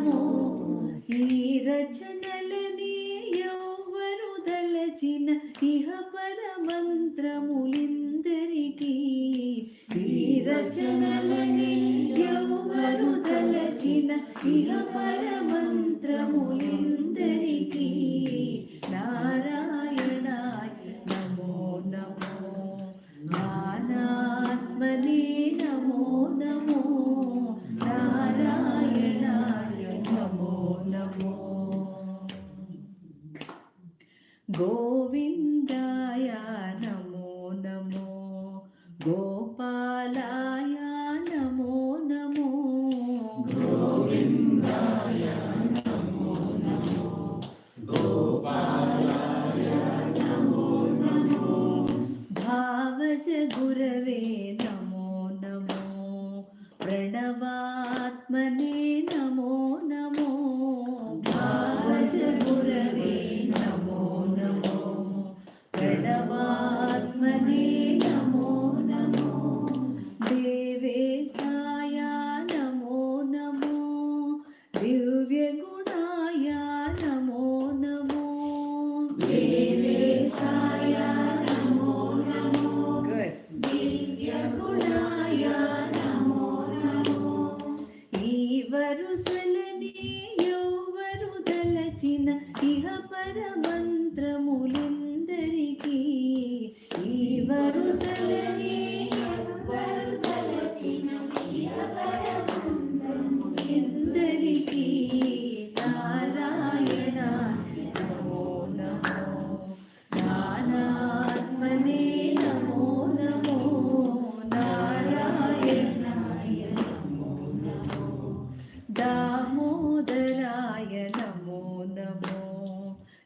నమో. ఈ రచనలని ఎవరు దలచిన ఇహ పరమంత్రములిందరికీ. ఈ రచనలని ఎవరు దలచిన ఇహ పరమంత్రములిందరికీ. నారాయణాయ నమో నమో. జ్ఞానాత్మనే నమో నమో. నారాయణాయ నమో నమో. గోవిందాయ నమో నమో. గోపాలాయ నమో నమో. గోవిందాయ నమో నమో. గోపాలాయ నమో నమో. భావజ గురవే నమో నమో. ప్రణవాత్మనే నమో నమో. భావజ గురవే నమో నమో. ప్రణవాత్మనే నమో నమో. దేవేశాయ నమో నమో. దివ్య గుణాయ నమో నమో. దేవేశాయ నమో నమో. దివ్య గుణాయ నమో నమో. ఈ వరుసలని ఎవరు దలచిన ఇహ పరమంత్రములిందరికీ. ఈ వరుసలని ఎవరు దలచిన ఇహ పరమంత్రములిందరికీ. నారాయణ నమో నమో. జ్ఞానాత్మనే నమో నమో. నారాయణాయ నమో నమో. దామోదరాయ నమో నమో.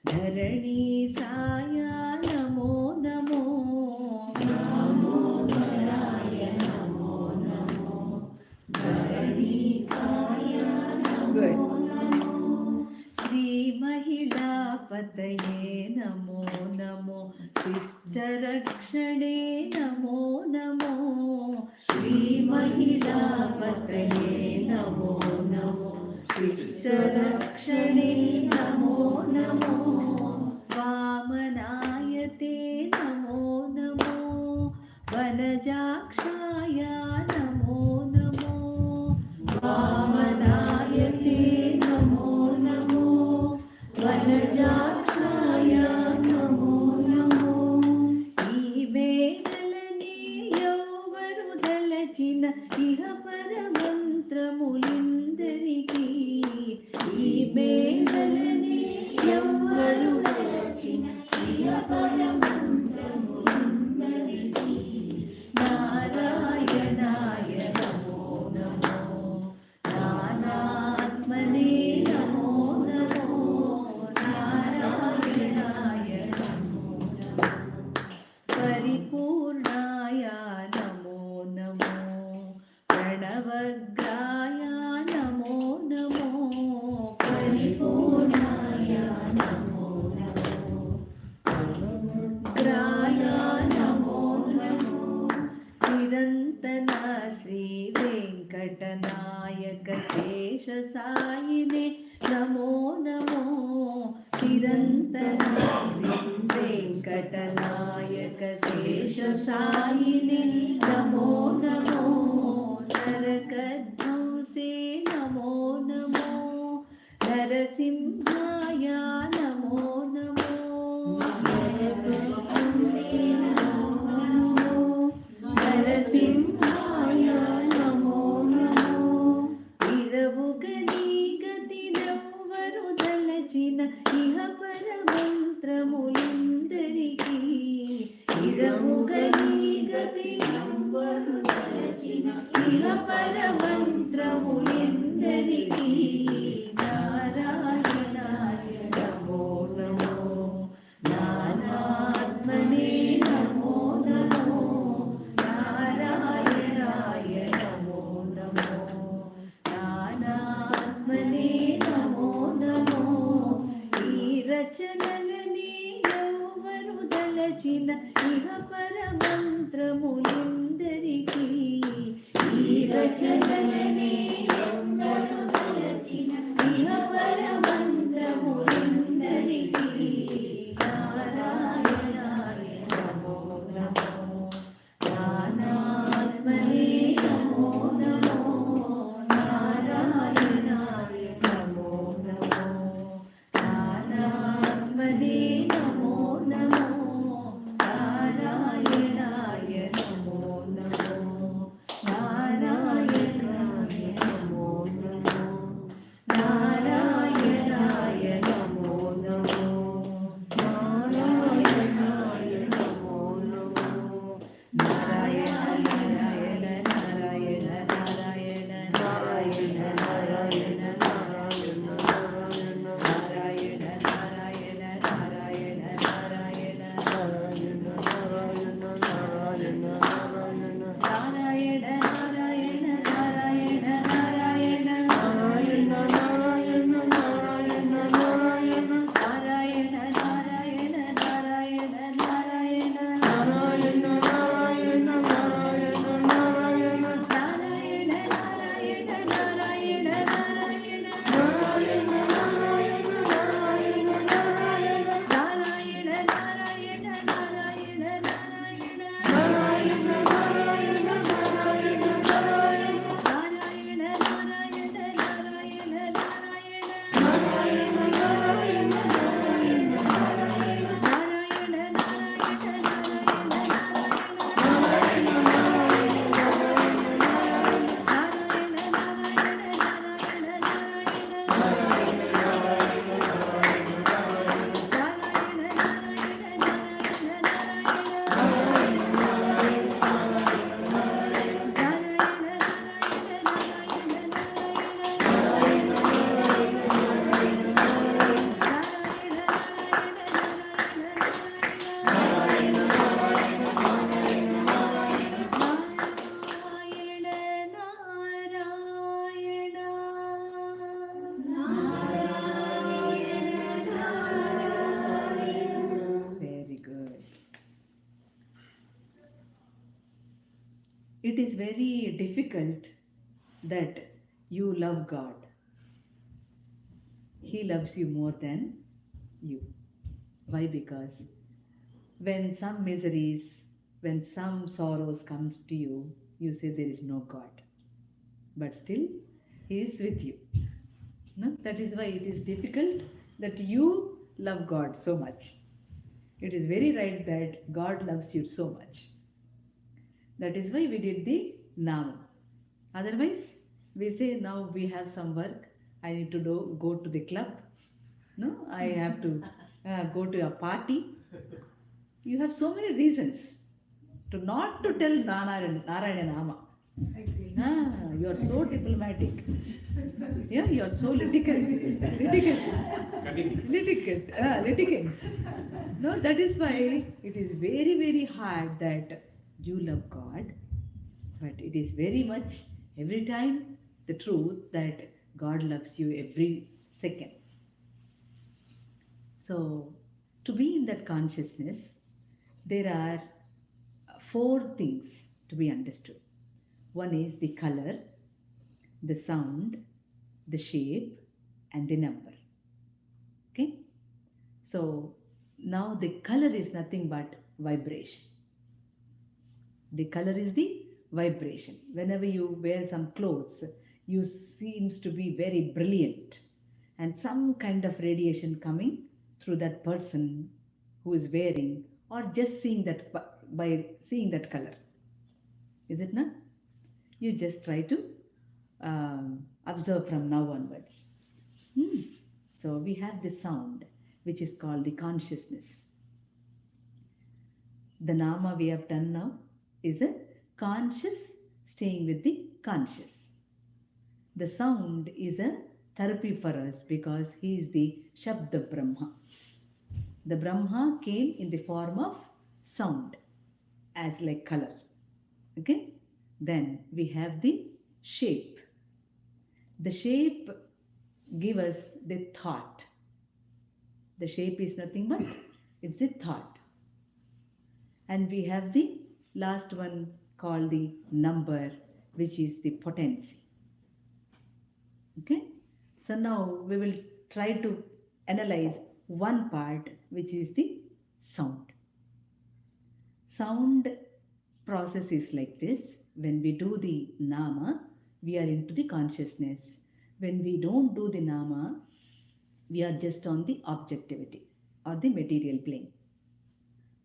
ధరణీసాయ నమో నమో. దామోదరాయ నమో నమో. ధరణీసాయ నమో నమో. శ్రీ మహిళాపతయే నమో నమో. శిష్టరక్షణే నమో నమో. శ్రీ మహిళాపతయే నమో నమో. శిష్టరక్షణే నమో నమో. వామనాయతే నమో నమో. వనజాక్షాయ నమో నమో. వామనాయతే నమో నమో. వనజాక్షాయ నమో నమో. ఈ వేదలని ఎవరు దలచిన ఇహ పరమంత్రములిందరికీ. ఈ వేదలని ఎవరు దలచిన ఇహ పరమంత్రములిందరికీ. నారాయణాయ నమో నమో. జ్ఞానాత్మనే నమో నమో. నారాయణాయ నమో నమో. పరిపూర్ణాయ నమో నమో. ప్రణవగ్రాయ నమో నమో. పరిపూర్ణాయ నమో నమో. గ్రాయ నమో నమో. నిరంతన శ్రీ వెంకటనాయక శేష సాయినే నమో నమో. నిరంతన శ్రీ వెంకటనాయక శేష సాయినే నమో నమో. నరకధ్వంసే నమో నమో. నరసింహాయ నమో నమో. నరసింహాయ నమో నమో. ఇరవుగని గతినెవ్వరు దలచిన ఇహ పరమంత్రములిందరికీ. ఇరవుగని గతినెవ్వరు దలచిన ఇహ పరమంత్రములిందరికీ. నారాయణాయ నమో నమో. జ్ఞానాత్మనే నమో నమో. నారాయణాయ నమో నమో. జ్ఞానాత్మనే నమో నమో. ఈ రచనలని ఎవరు దలచిన ఇహ పరమంత్రములిందరికీ. ఈ రచనలని difficult that you love God. He loves you more than you. Why? Because when some miseries, when some sorrows comes to you, you say there is no God. But still, He is with you. No? That is why it is difficult that you love God so much. It is very right that God loves you so much. That is why we did the Nama. Otherwise, we say now we have some work. I need to go to the club. No, I have to go to a party. You have so many reasons to not to tell Narayana Nama. You are so diplomatic. Yeah, you are so litigants. No, that is why it is very, very hard that you love God. But it is very much every time the truth that God loves you every second. So, to be in that consciousness, there are 4 things to be understood. One is the color, the sound, the shape, and the number. Okay? So, now the color is nothing but vibration. The color is the vibration. Whenever you wear some clothes, you seems to be very brilliant and some kind of radiation coming through that person who is wearing, or just seeing that by seeing that color. Is it not? You just try to observe from now onwards. So we have the sound, which is called the consciousness. The Nama we have done now is a conscious staying with the conscious. The sound is a therapy for us because he is the Shabda Brahma. The Brahma came in the form of sound as like color. Okay? Then we have the shape. The shape give us the thought. The shape is nothing but it's the thought. And we have the last one called the number, which is the potency. Okay? So now we will try to analyze one part, which is the sound. Sound process is like this. When we do the Nama, we are into the consciousness. When we don't do the Nama, we are just on the objectivity or the material plane.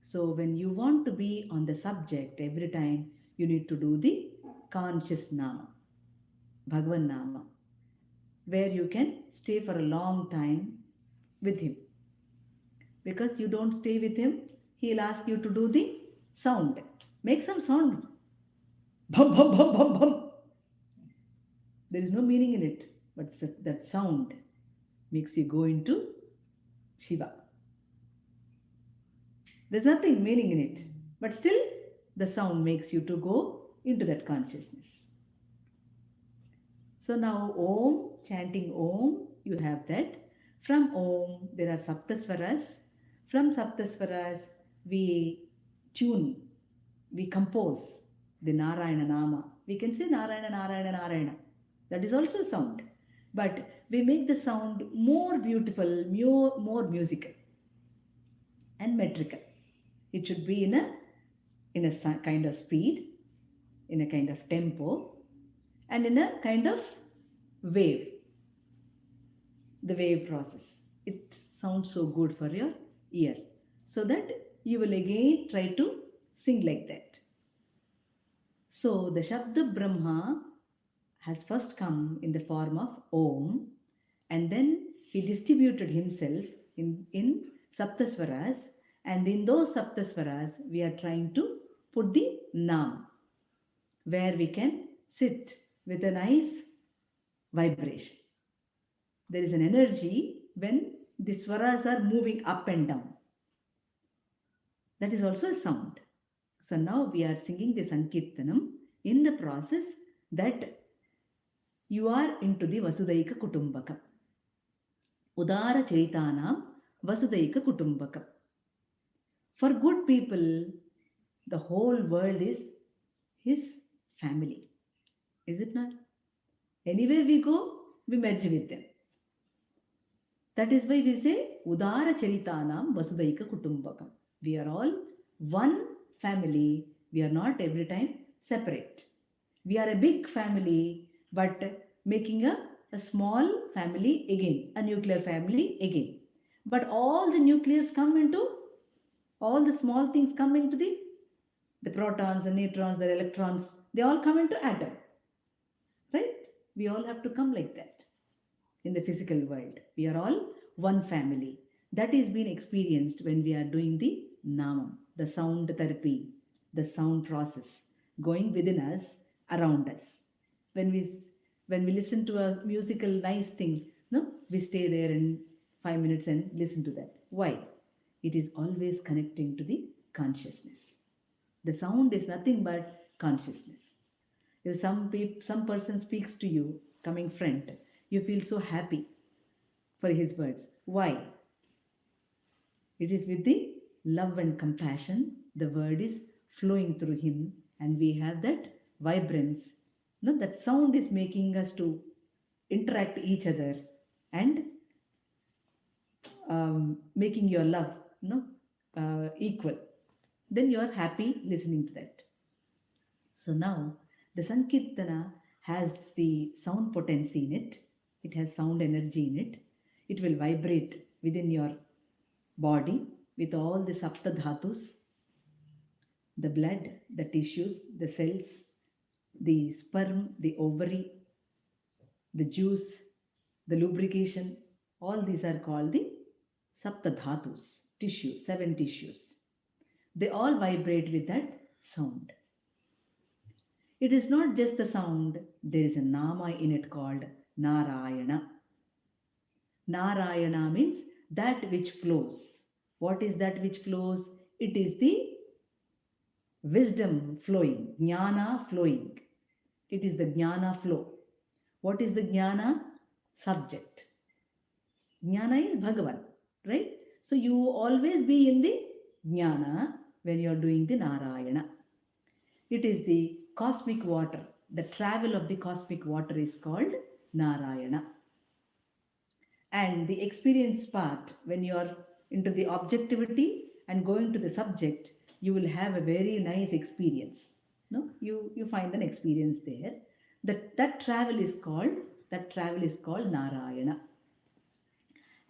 So when you want to be on the subject every time, you need to do the conscious Nama, Bhagavan Nama, where you can stay for a long time with him. Because you don't stay with him, he'll ask you to do the sound. Make some sound. Bum, bum, bum, bum, bum. There is no meaning in it, but that sound makes you go into Shiva. There's nothing meaning in it, but still the sound makes you to go into that consciousness. So now Om, chanting Om, you have that. From Om, there are Saptaswaras. From Saptaswaras, we tune, we compose the Narayana Nama. We can say Narayana, Narayana, Narayana. That is also sound. But we make the sound more beautiful, more musical and metrical. It should be in a kind of speed, in a kind of tempo, and in a kind of wave. The wave process. It sounds so good for your ear. So that you will again try to sing like that. So the Shabda Brahma has first come in the form of Om, and then he distributed himself in Saptaswaras, and in those Saptaswaras we are trying to put the Nam, where we can sit with a nice vibration. There is an energy when the swaras are moving up and down. That is also a sound. So now we are singing the Sankirtanam in the process that you are into the Vasudaika Kutumbakam. Udara Chaitanam Vasudaika Kutumbakam. For good people, the whole world is his family. Is it not? Anywhere we go, we merge with them. That is why we say Udara Charitanam Vasudaika Kutumbakam. We are all one family. We are not every time separate. We are a big family, but making a small family again, a nuclear family again. But all the nuclears come into, all the small things come into the protons, the neutrons, the electrons, they all come into atom. Right? We all have to come like that in the physical world. We are all one family. That is being experienced when we are doing the namam, the sound therapy, the sound process going within us, around us. When we listen to a musical nice thing, no, we stay there in 5 minutes and listen to that. Why? It is always connecting to the consciousness. The sound is nothing but consciousness. If some person speaks to you, coming friend, you feel so happy for his words. Why? It is with the love and compassion. The word is flowing through him, and we have that vibrance. No, that sound is making us to interact each other and making your love, equal. Then you are happy listening to that. So now the Sankirtana has the sound potency in it. It has sound energy in it. It will vibrate within your body with all the sapta dhatus, the blood, the tissues, the cells, the sperm, the ovary, the juice, the lubrication. All these are called the sapta dhatus, tissue, 7 tissues. They all vibrate with that sound. It is not just the sound, there is a nama in it called Narayana. Narayana means that which flows. What is that which flows? It is the wisdom flowing, jnana flowing. It is the jnana flow. What is the jnana? Subject. Jnana is Bhagavan, right? So you always be in the jnana when you are doing the Narayana. It is the cosmic water. The travel of the cosmic water is called Narayana. And the experience part, when you are into the objectivity and going to the subject, you will have a very nice experience. No, you find an experience there. That travel is called Narayana.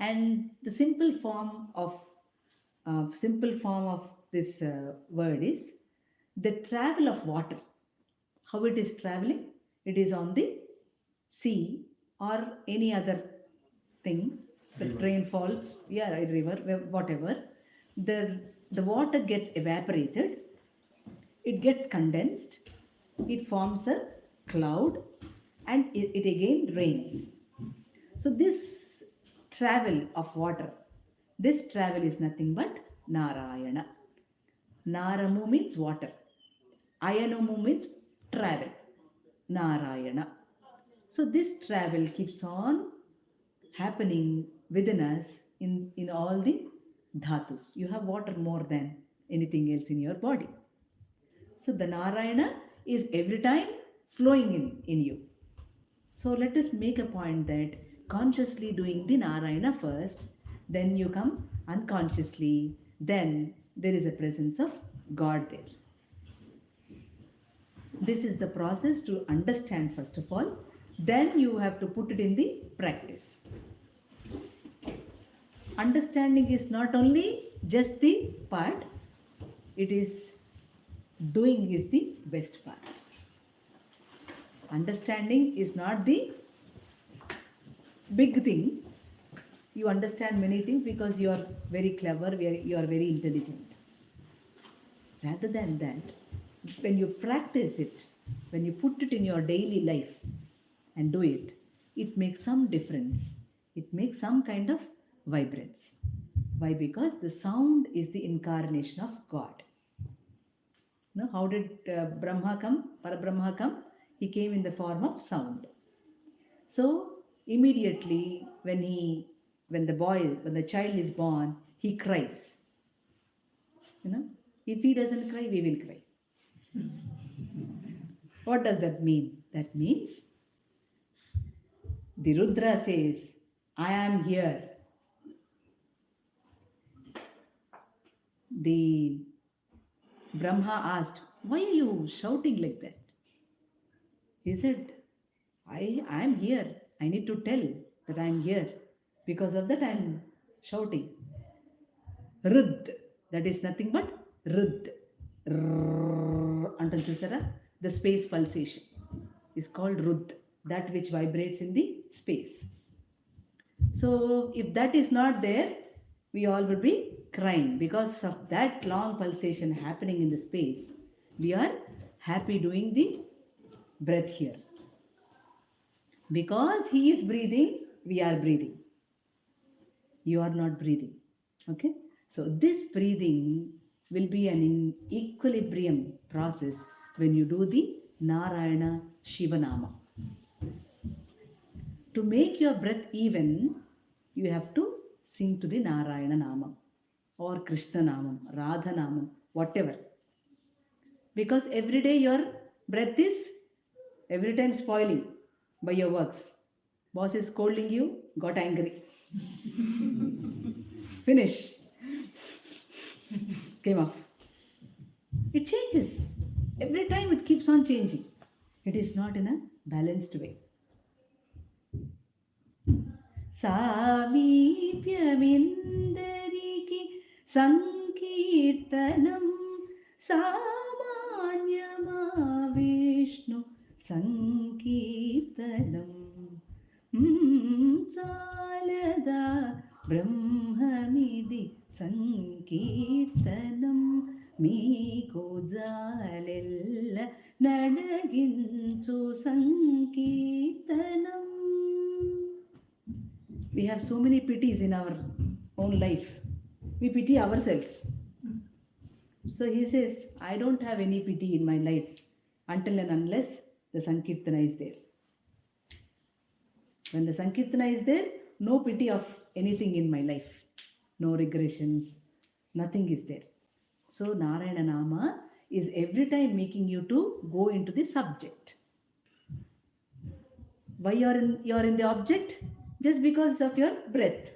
And the simple form of this word is the travel of water. How it is traveling? It is on the sea or any other thing. The train falls, a river, whatever. The water gets evaporated. It gets condensed. It forms a cloud, and it again rains. So this travel of water, this travel is nothing but Narayana. Naramu means water. Ayanumu means travel. Narayana. So this travel keeps on happening within us in all the dhatus. You have water more than anything else in your body. So the Narayana is every time flowing in you. So let us make a point that consciously doing the Narayana first, then you come unconsciously, then there is a presence of God there. This is the process to understand first of all, then you have to put it in the practice. Understanding is not only just the part, it is doing is the best part. Understanding is not the big thing. You understand many things because you are very clever, you are very intelligent. Rather than that, when you practice it, when you put it in your daily life and do it, it makes some difference. It makes some kind of vibrance. Why? Because the sound is the incarnation of God. Now, how did Brahma come? Parabrahma come? He came in the form of sound. So immediately when the child is born, he cries. If he doesn't cry, we will cry. What does that mean? That means the Rudra says, I am here. The Brahma asked, why are you shouting like that? He said, I am here. I need to tell that I am here. Because of that I am shouting. Rud, that is nothing but Rud. Until Chusara, the space pulsation is called Rud, that which vibrates in the space. So if that is not there, we all will be crying because of that long pulsation happening in the space. We are happy doing the breath here. Because he is breathing, we are breathing. You are not breathing. Okay? So this breathing will be an equilibrium process when you do the Narayana Shivanama. To make your breath even, you have to sing to the Narayana Nama or Krishna Namam, Radha Namam, whatever. Because every day your breath is every time spoiling by your works. Boss is scolding you, got angry. Finish. Came off. It changes. Every time it keeps on changing. It is not in a balanced way. Samipyamindariki sankeerthanam samanyama Vishnu sankeerthanam salada brahmamidi sankeerthanam meeku jalella nadaginchu sankeerthanam. We have so many pities in our own life. We pity ourselves. So he says, I don't have any pity in my life until and unless the Sankirtana is there. When the Sankirtana is there, no pity of anything in my life. No regressions. Nothing is there. So Narayana Nama is every time making you to go into the subject. Why you are in the object? Just because of your breath.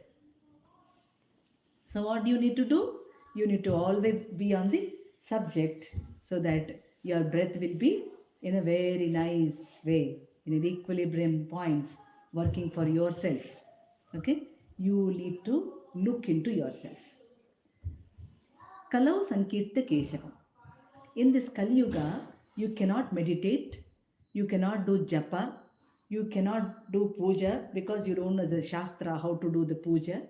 So what do you need to do? You need to always be on the subject so that your breath will be in a very nice way, in an equilibrium points, working for yourself. Okay? You need to look into yourself. Kalau Sankirta Keshavam. In this Kali Yuga, you cannot meditate, you cannot do japa, you cannot do puja because you don't know the Shastra, how to do the puja.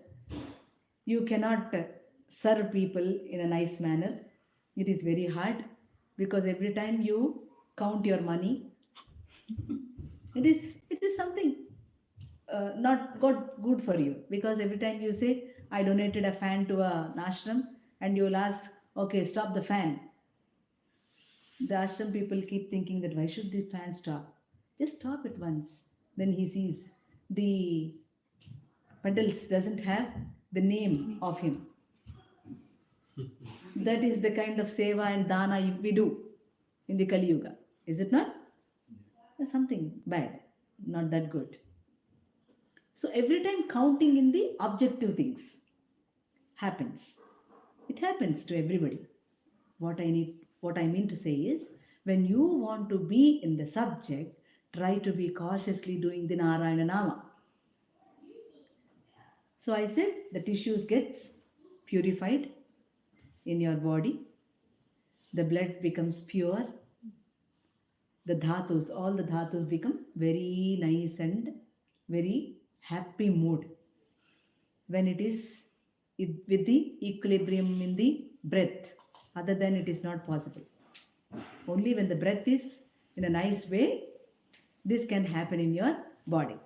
You cannot serve people in a nice manner. It is very hard because every time you count your money, it is something not good for you, because every time you say, I donated a fan to an ashram, and you will ask, okay, stop the fan. The ashram people keep thinking that why should the fan stop? Just stop it once. Then he sees the pedals doesn't have the name of him. That is the kind of seva and dana we do in the Kali Yuga. Is it not? There's something bad, not that good. So every time counting in the objective things happens. It happens to everybody. What I mean to say is, when you want to be in the subject, try to be cautiously doing the Narayana Nama. So I said the tissues gets purified in your body. The blood becomes pure. The dhatus, all the dhatus become very nice and very happy mood when it is with the equilibrium in the breath. Other than it is not possible. Only when the breath is in a nice way, this can happen in your body.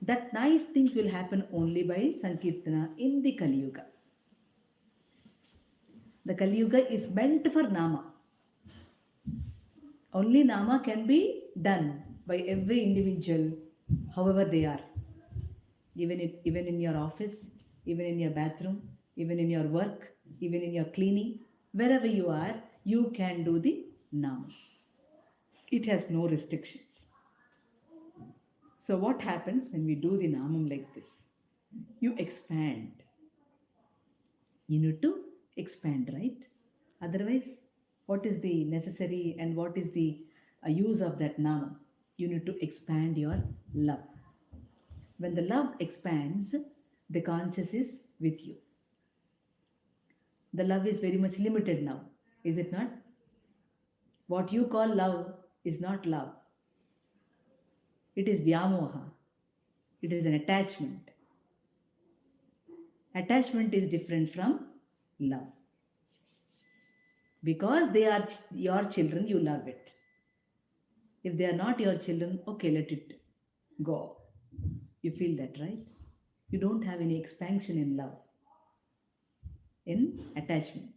That nice things will happen only by Sankirtana in the Kali Yuga. The Kali Yuga is meant for Nama. Only Nama can be done by every individual, however they are. Even in your office, even in your bathroom, even in your work, even in your cleaning, wherever you are, you can do the Nama. It has no restrictions. So, what happens when we do the namam like this? You expand. You need to expand, right? Otherwise, what is the necessary and what is the use of that namam? You need to expand your love. When the love expands, the conscious is with you. The love is very much limited now, is it not? What you call love is not love. It is vyamoha. It is an attachment. Attachment is different from love. Because they are your children, you love it. If they are not your children, okay, let it go. You feel that, right? You don't have any expansion in love, in attachment.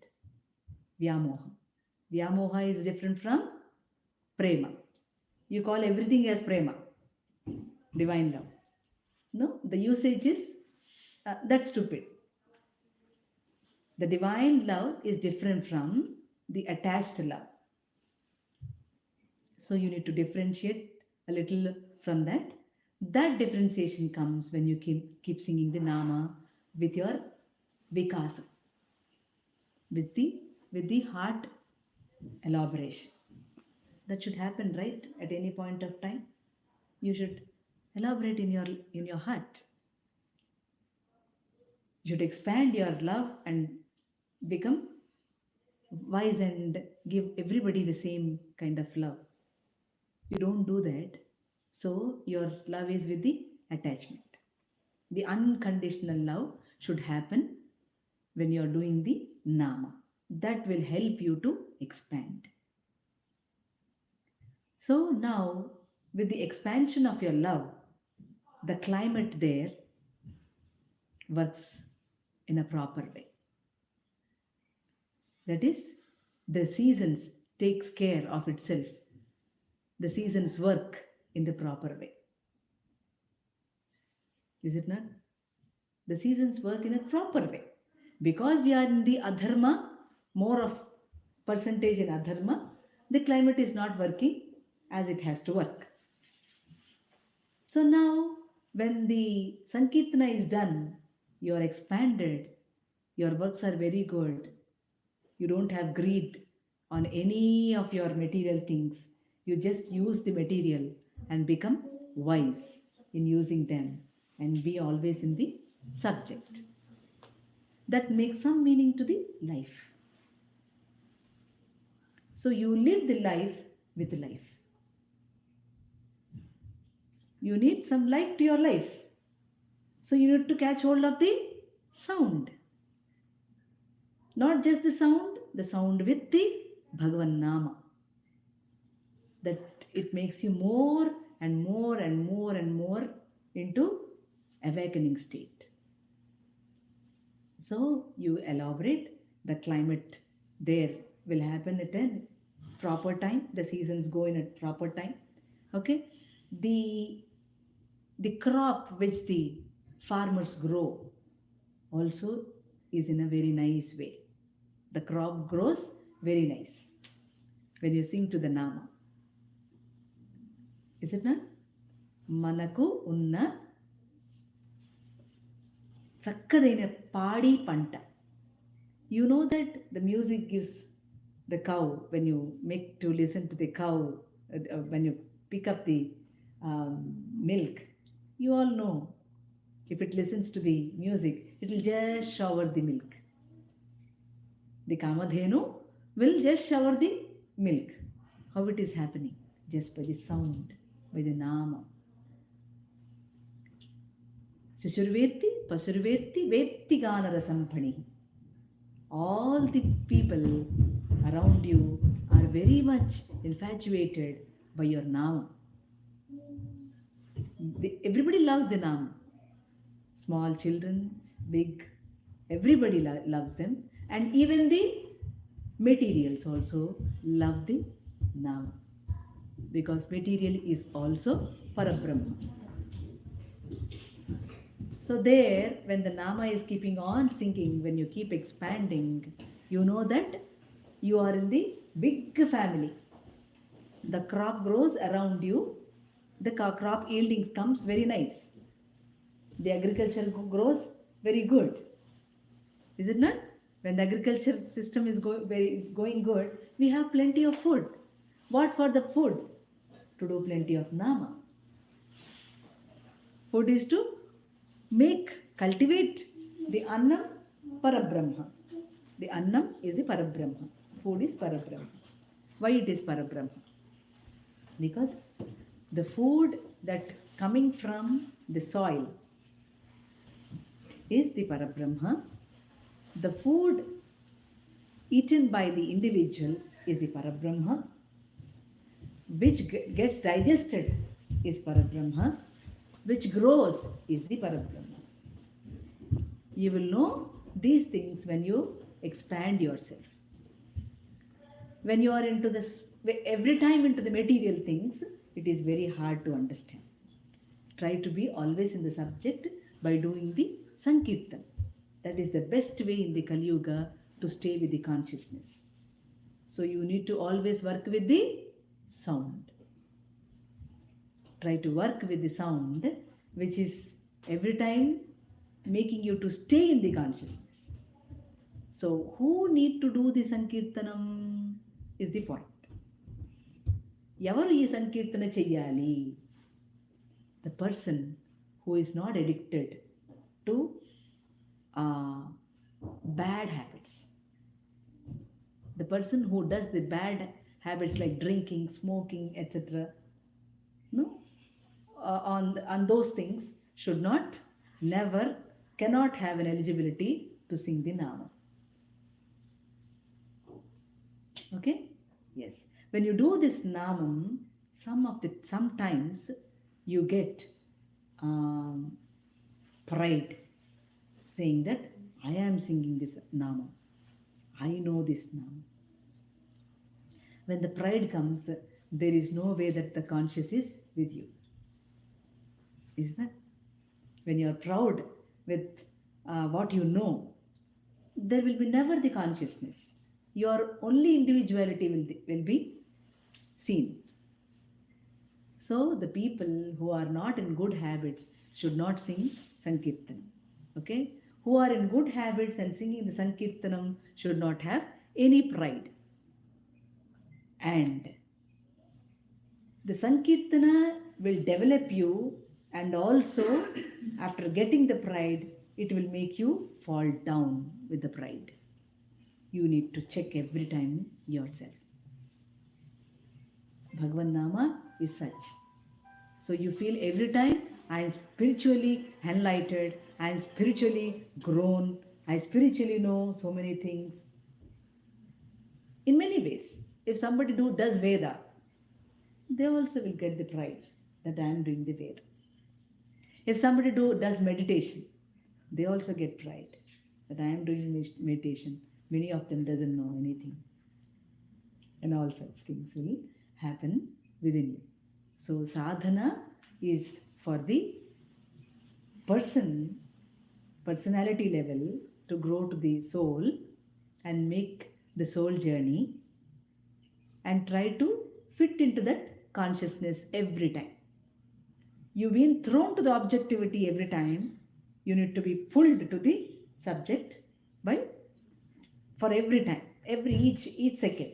Vyamoha. Vyamoha is different from prema. You call everything as prema, divine love. No, the usage is that's stupid. The divine love is different from the attached love. So you need to differentiate a little from that. That differentiation comes when you keep singing the nama with your vikasa, with the heart elaboration. That should happen, right? At any point of time, you should elaborate in your heart. You should expand your love and become wise and give everybody the same kind of love. You don't do that, so your love is with the attachment. The unconditional love should happen when you are doing the nama. That will help you to expand. So now, with the expansion of your love, the climate there works in a proper way. That is, the seasons takes care of itself. The seasons work in the proper way. Is it not? The seasons work in a proper way. Because we are in the adharma, more of percentage in adharma, the climate is not working as it has to work. So now, when the sankeerthana is done, you are expanded, your works are very good, you don't have greed on any of your material things, you just use the material and become wise in using them and be always in the subject. That makes some meaning to the life. So you live the life with life. You need some life to your life. So you need to catch hold of the sound. Not just the sound with the Bhagavan Nama. That it makes you more and more and more and more into awakening state. So you elaborate, the climate there will happen at a proper time, the seasons go in a proper time. Okay, the crop which the farmers grow also is in a very nice way. The crop grows very nice when you sing to the nama. Is it not? Manaku unna చక్కదైన పాడి పంట. You know that the music gives the cow, when you make to listen to the cow, when you pick up the milk, you all know, if it listens to the music, it will just shower the milk. The kamadhenu will just shower the milk. How it is happening? Just by the sound, by the nama. Shishurveti, Pasurveti, Veti Ganarasam Pani. All the people around you are very much infatuated by your nama. Everybody loves the nama. Small children, big, everybody loves them. And even the materials also love the nama. Because material is also Parabrahma. So there, when the nama is keeping on sinking, when you keep expanding, you know that you are in the big family. The crop grows around you, the crop yielding comes very nice. The agriculture grows very good. Is it not? When the agriculture system is going good, we have plenty of food. What for the food? To do plenty of nama. Food is to cultivate the annam parabrahma. The annam is the parabrahma. Food is parabrahma. Why it is parabrahma? Because the food that coming from the soil is the parabrahma. The food eaten by the individual is the parabrahma. Which gets digested is parabrahma. Which grows is the parabrahma. You will know these things when you expand yourself. When you are into this, every time into the material things, it is very hard to understand. Try to be always in the subject by doing the sankirtan. That is the best way in the Kali Yuga to stay with the consciousness. So you need to always work with the sound. Try to work with the sound, which is every time making you to stay in the consciousness. So who need to do the sankirtanam is the point. Yavaru ee sankirtana cheyyali? The person who is not addicted to bad habits. The person who does the bad habits like drinking, smoking, etc. No, on those things should not, never, cannot have an eligibility to sing the nama. Okay? Yes. When you do this namam, sometimes you get pride, saying that I am singing this nama. I know this nama. When the pride comes, there is no way that the conscious is with you. Isn't it? When you are proud with what you know, there will be never the consciousness. Your only individuality will be seen. So the people who are not in good habits should not sing Sankirtanam. Okay? Who are in good habits and singing the Sankirtanam should not have any pride. And the Sankirtana will develop you, and also after getting the pride, it will make you fall down with the pride. You need to check every time yourself. Bhagavan Nama is such. So you feel every time, I am spiritually enlightened, I am spiritually grown, I spiritually know so many things. In many ways, if somebody does Veda, they also will get the pride that I am doing the Veda. If somebody does meditation, they also get pride that I am doing meditation. Many of them doesn't know anything. And all such things will happen within you. So sadhana is for the personality level to grow to the soul and make the soul journey and try to fit into that consciousness every time. You've been thrown to the objectivity every time. You need to be pulled to the subject for every time, each second.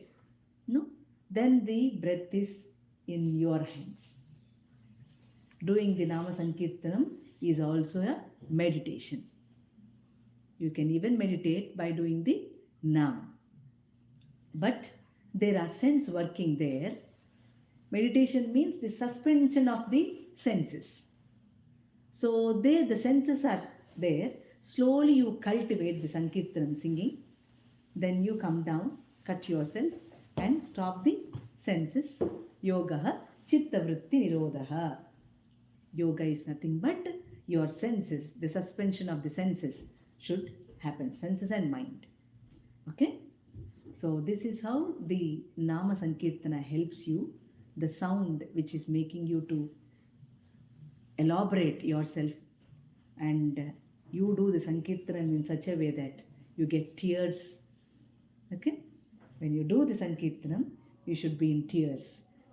No? Then the breath is in your hands. Doing the Nama Sankirtanam is also a meditation. You can even meditate by doing the Nama. But there are sense working there. Meditation means the suspension of the senses. So there the senses are there. Slowly you cultivate the Sankirtanam singing. Then you come down, cut yourself and stop the senses. Yogaha chitta vritti nirodhaha. Yoga is nothing but your senses, the suspension of the senses should happen. Senses and mind. Okay? So this is how the Nama Sankirtana helps you. The sound which is making you to elaborate yourself, and you do the Sankirtanam in such a way that you get tears. Okay? When you do the Sankirtanam, you should be in tears.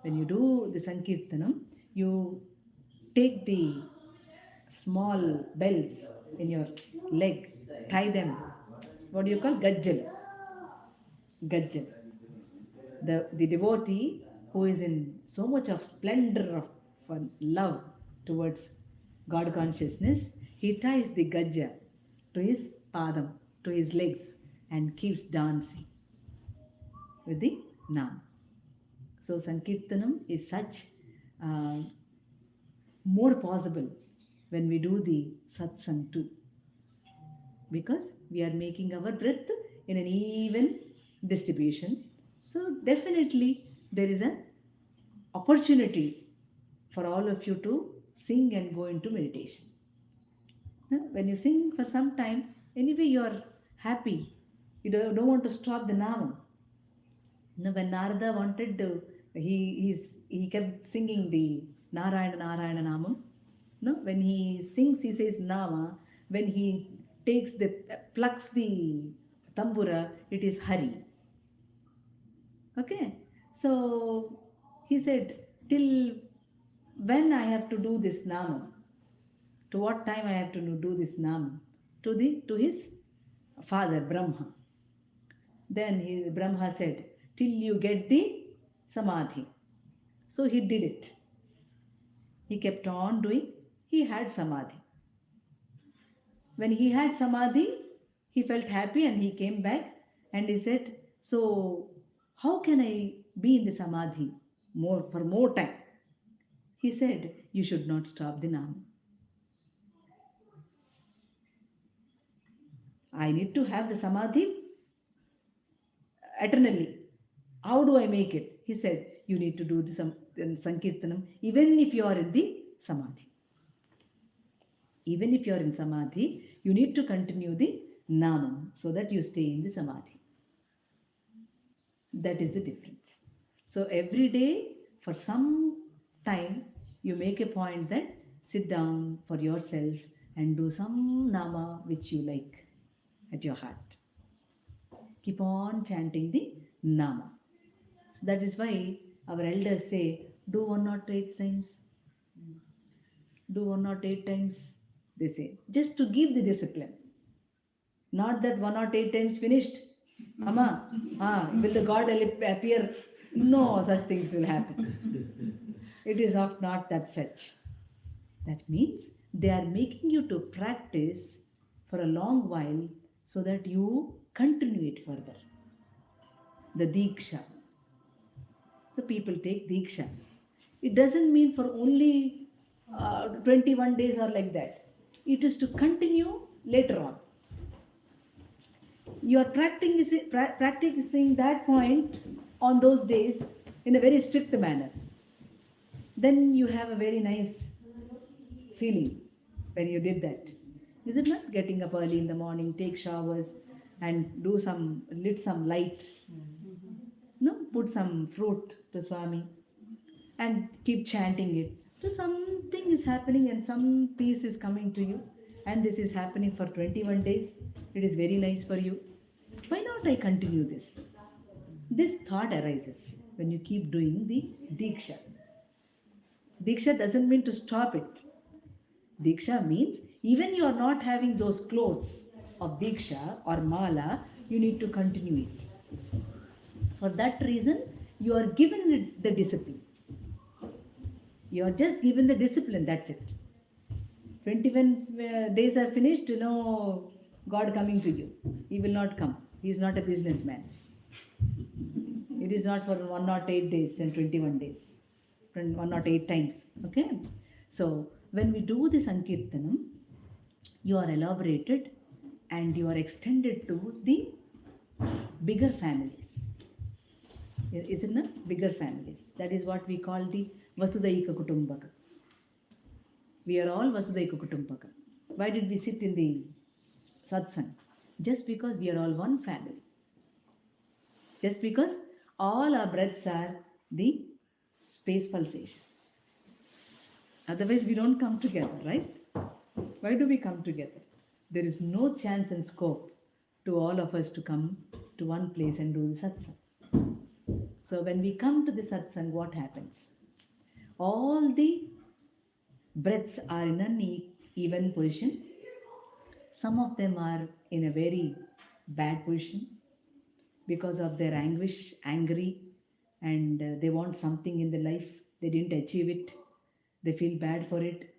When you do the Sankirtanam, you take the small bells in your leg, tie them. What do you call? Gajjal. Gajjal. The devotee who is in so much of splendor of love towards God consciousness, he ties the gajja to his padam, to his legs, and keeps dancing with the Nam. So Sankirtanam is such uh, more possible when we do the Satsang too, because we are making our breath in an even distribution. So definitely there is an opportunity for all of you to sing and go into meditation. When you sing for some time, anyway you are happy. You don't want to stop the nama. When Narada wanted to, he kept singing the Narayana Narayana Namam. No, when he sings, he says Nama. When he takes the plucks the tambura, it is Hari. Okay, so he said, till when I have to do this Nama? To what time I have to do this Nama? To his father Brahma. Then Brahma said, till you get the Samadhi. So he did it. He kept on doing. He had Samadhi. When he had Samadhi, he felt happy and he came back and he said, so how can I be in the Samadhi for more time? He said, you should not stop the Nama. I need to have the Samadhi eternally. How do I make it? He said, you need to do the Sankirtanam even if you are in the Samadhi. Even if you are in Samadhi, you need to continue the Namam so that you stay in the Samadhi. That is the difference. So every day, for some time, you make a point that sit down for yourself and do some Nama which you like at your heart. Keep on chanting the Nama. So that is why our elders say, do 108 times. Do 108 times, they say, just to give the discipline. Not that 108 times finished. Amma, will the God appear? No, such things will happen. It is not that such. That means they are making you to practice for a long while so that you continue it further. The Diksha. So people take Diksha. It doesn't mean for only 21 days or like that. It is to continue later on. You are practicing that point on those days in a very strict manner. Then you have a very nice feeling when you did that. Is it not? Getting up early in the morning, take showers and lit some light. No, put some fruit to Swami and keep chanting it. So something is happening and some peace is coming to you, and this is happening for 21 days. It is very nice for you. Why not I continue this? This thought arises when you keep doing the Diksha. Diksha doesn't mean to stop it. Diksha means even you are not having those clothes of Diksha or Mala, you need to continue it. For that reason, you are given the discipline. You are just given the discipline, that's it. 21 days are finished, God coming to you. He will not come. He is not a businessman. It is not for 108 days and 21 days. 108 times. Okay? So, when we do the Sankirtanam, you are elaborated and you are extended to the bigger families. Isn't it? Bigger families. That is what we call the Vasudaika Kutumbaka. We are all Vasudaika Kutumbaka. Why did we sit in the Satsang? Just because we are all one family. Just because all our breaths are the space pulsation. Otherwise, we don't come together, right? Why do we come together? There is no chance and scope to all of us to come to one place and do the Satsang. So when we come to the Satsang, what happens? All the breaths are in an even position. Some of them are in a very bad position because of their anguish, angry, and they want something in their life. They didn't achieve it. They feel bad for it.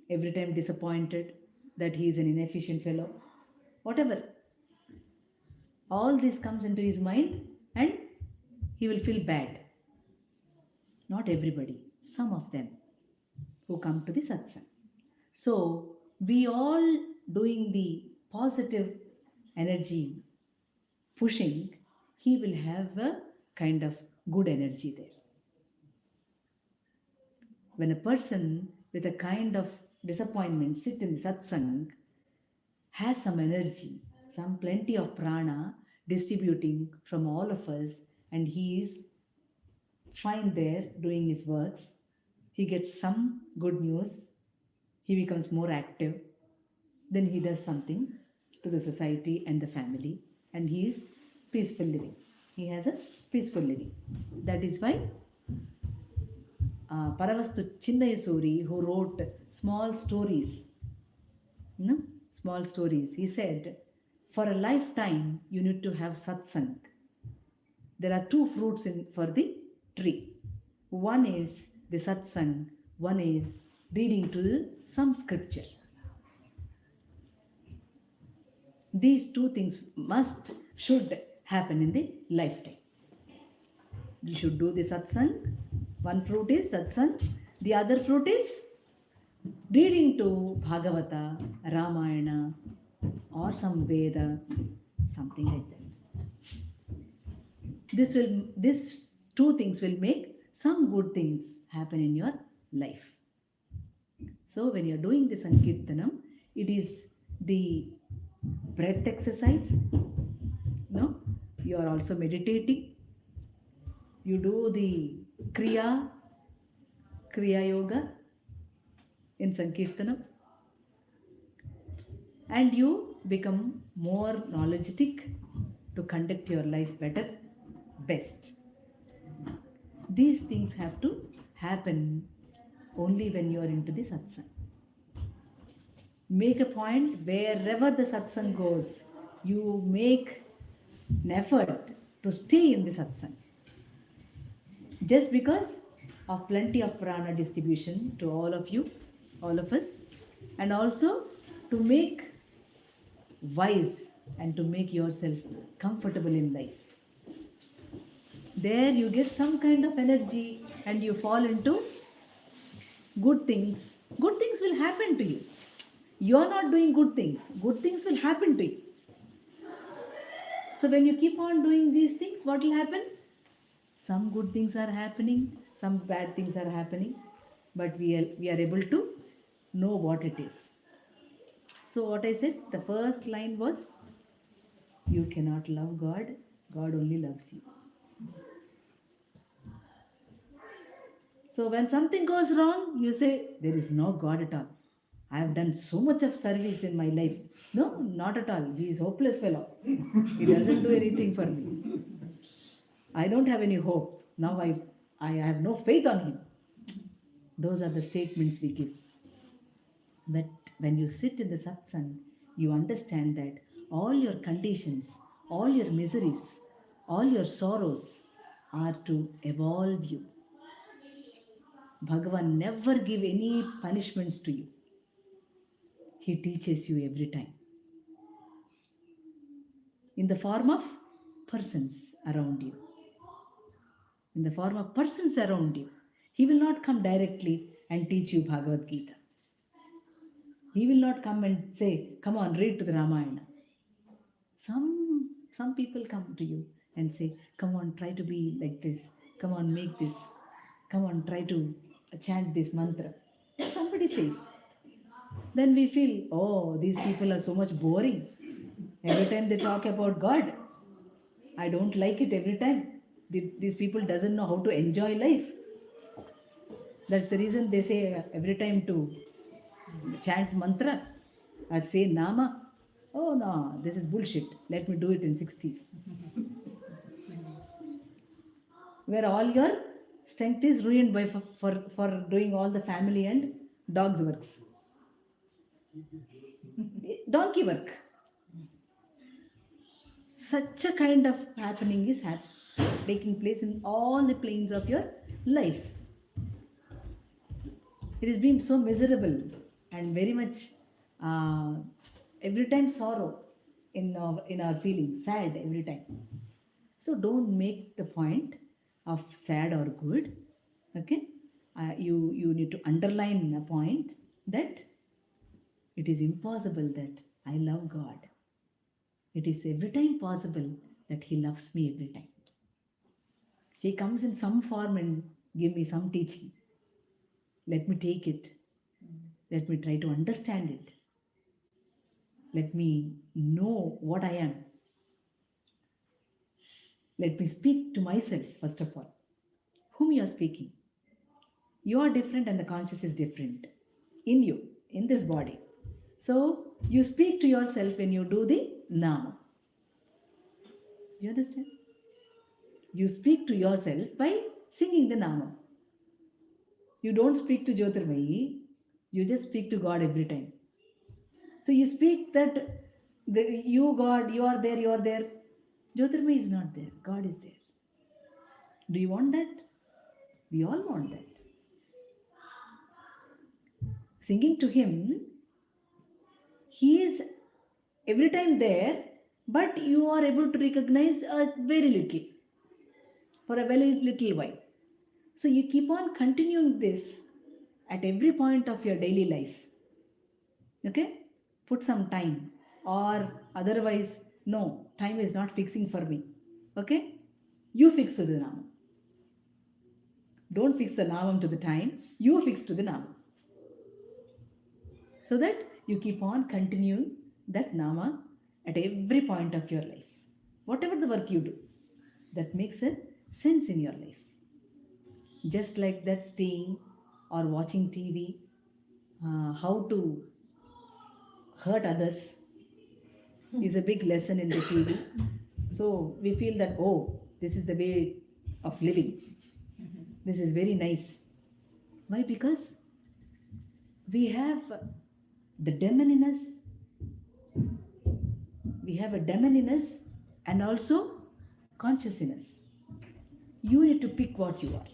Every time disappointed that he is an inefficient fellow. Whatever. All this comes into his mind and he will feel bad. Not everybody, some of them who come to the satsang. So we all doing the positive energy pushing, he will have a kind of good energy there. When a person with a kind of disappointment sit in the satsang, has some energy, some plenty of prana distributing from all of us, and he is fine there doing his works, he gets some good news, he becomes more active, then he does something to the society and the family, and he is peaceful living. He has a peaceful living. That is why Paravastu Chinnayasuri, who wrote small stories, small stories, he said, for a lifetime you need to have satsang. There are two fruits for the tree. One is the satsang, one is reading to some scripture. These two things should happen in the lifetime. You should do the satsang. One fruit is satsang. The other fruit is reading to Bhagavata, Ramayana, or some Veda, something like that. These two things will make some good things happen in your life. So when you are doing the Sankirtanam, it is the breath exercise. No, you are also meditating. You do the Kriya Yoga in Sankirtanam, and you become more knowledgetic to conduct your life better, best. These things have to happen only when you are into the satsang. Make a point wherever the satsang goes, you make an effort to stay in the satsang. Just because of plenty of prana distribution to all of you, all of us, and also to make wise and to make yourself comfortable in life. There you get some kind of energy and you fall into good things. Good things will happen to you. You are not doing good things will happen to you. So when you keep on doing these things, what will happen? Some good things are happening, some bad things are happening, but we are able to know what it is. So what I said, the first line was, you cannot love God, God only loves you. So when something goes wrong, you say, there is no God at all. I have done so much of service in my life. No, not at all. He is a hopeless fellow. He doesn't do anything for me. I don't have any hope. Now I have no faith on him. Those are the statements we give. But when you sit in the satsang, you understand that all your conditions, all your miseries, all your sorrows are to evolve you. Bhagavan never give any punishments to you. He teaches you every time. In the form of persons around you. In the form of persons around you. He will not come directly and teach you Bhagavad Gita. He will not come and say, come on, read to the Ramayana. Some people come to you and say, come on, try to be like this. Come on, make this. Come on, try to chant this mantra. Somebody says. Then we feel, oh, these people are so much boring. Every time they talk about God, I don't like it every time. These people doesn't know how to enjoy life. That's the reason they say every time to chant mantra or say nama. Oh no, this is bullshit. Let me do it in 60s. Where all your strength is ruined by for doing all the family and Dog's works. Donkey work. Such a kind of happening is taking place in all the planes of your life. It has been so miserable and very much uh, every time sorrow in our feelings, sad every time. So don't make the point of sad or good. Okay, you need to underline a point that it is impossible that I love God. It is every time possible that He loves me every time. He comes in some form and give me some teaching. Let me take it. Let me try to understand it. Let me know what I am. Let me speak to myself, first of all. Whom you are speaking? You are different and the conscious is different in you, in this body. So you speak to yourself when you do the nama. You understand? You speak to yourself by singing the nama. You don't speak to Jyothirmaye, you just speak to God every time. So you speak that you God, you are there, you are there. Jyothirmaye is not there, God is there. Do you want that? We all want that. Singing to Him, He is every time there, but you are able to recognize a very little, for a very little while. So you keep on continuing this at every point of your daily life. Okay? Put some time, or otherwise, no, time is not fixing for me. Okay? You fix to the Nama. Don't fix the Namam to the time, you fix to the Nama. So that you keep on continuing that Nama at every point of your life. Whatever the work you do, that makes a sense in your life. Just like that, staying or watching TV, how to hurt others is a big lesson in the TV. So we feel that, oh, this is the way of living. This is very nice. Why? Because we have the demon in us. We have a demon in us and also conscious in us. You need to pick what you are.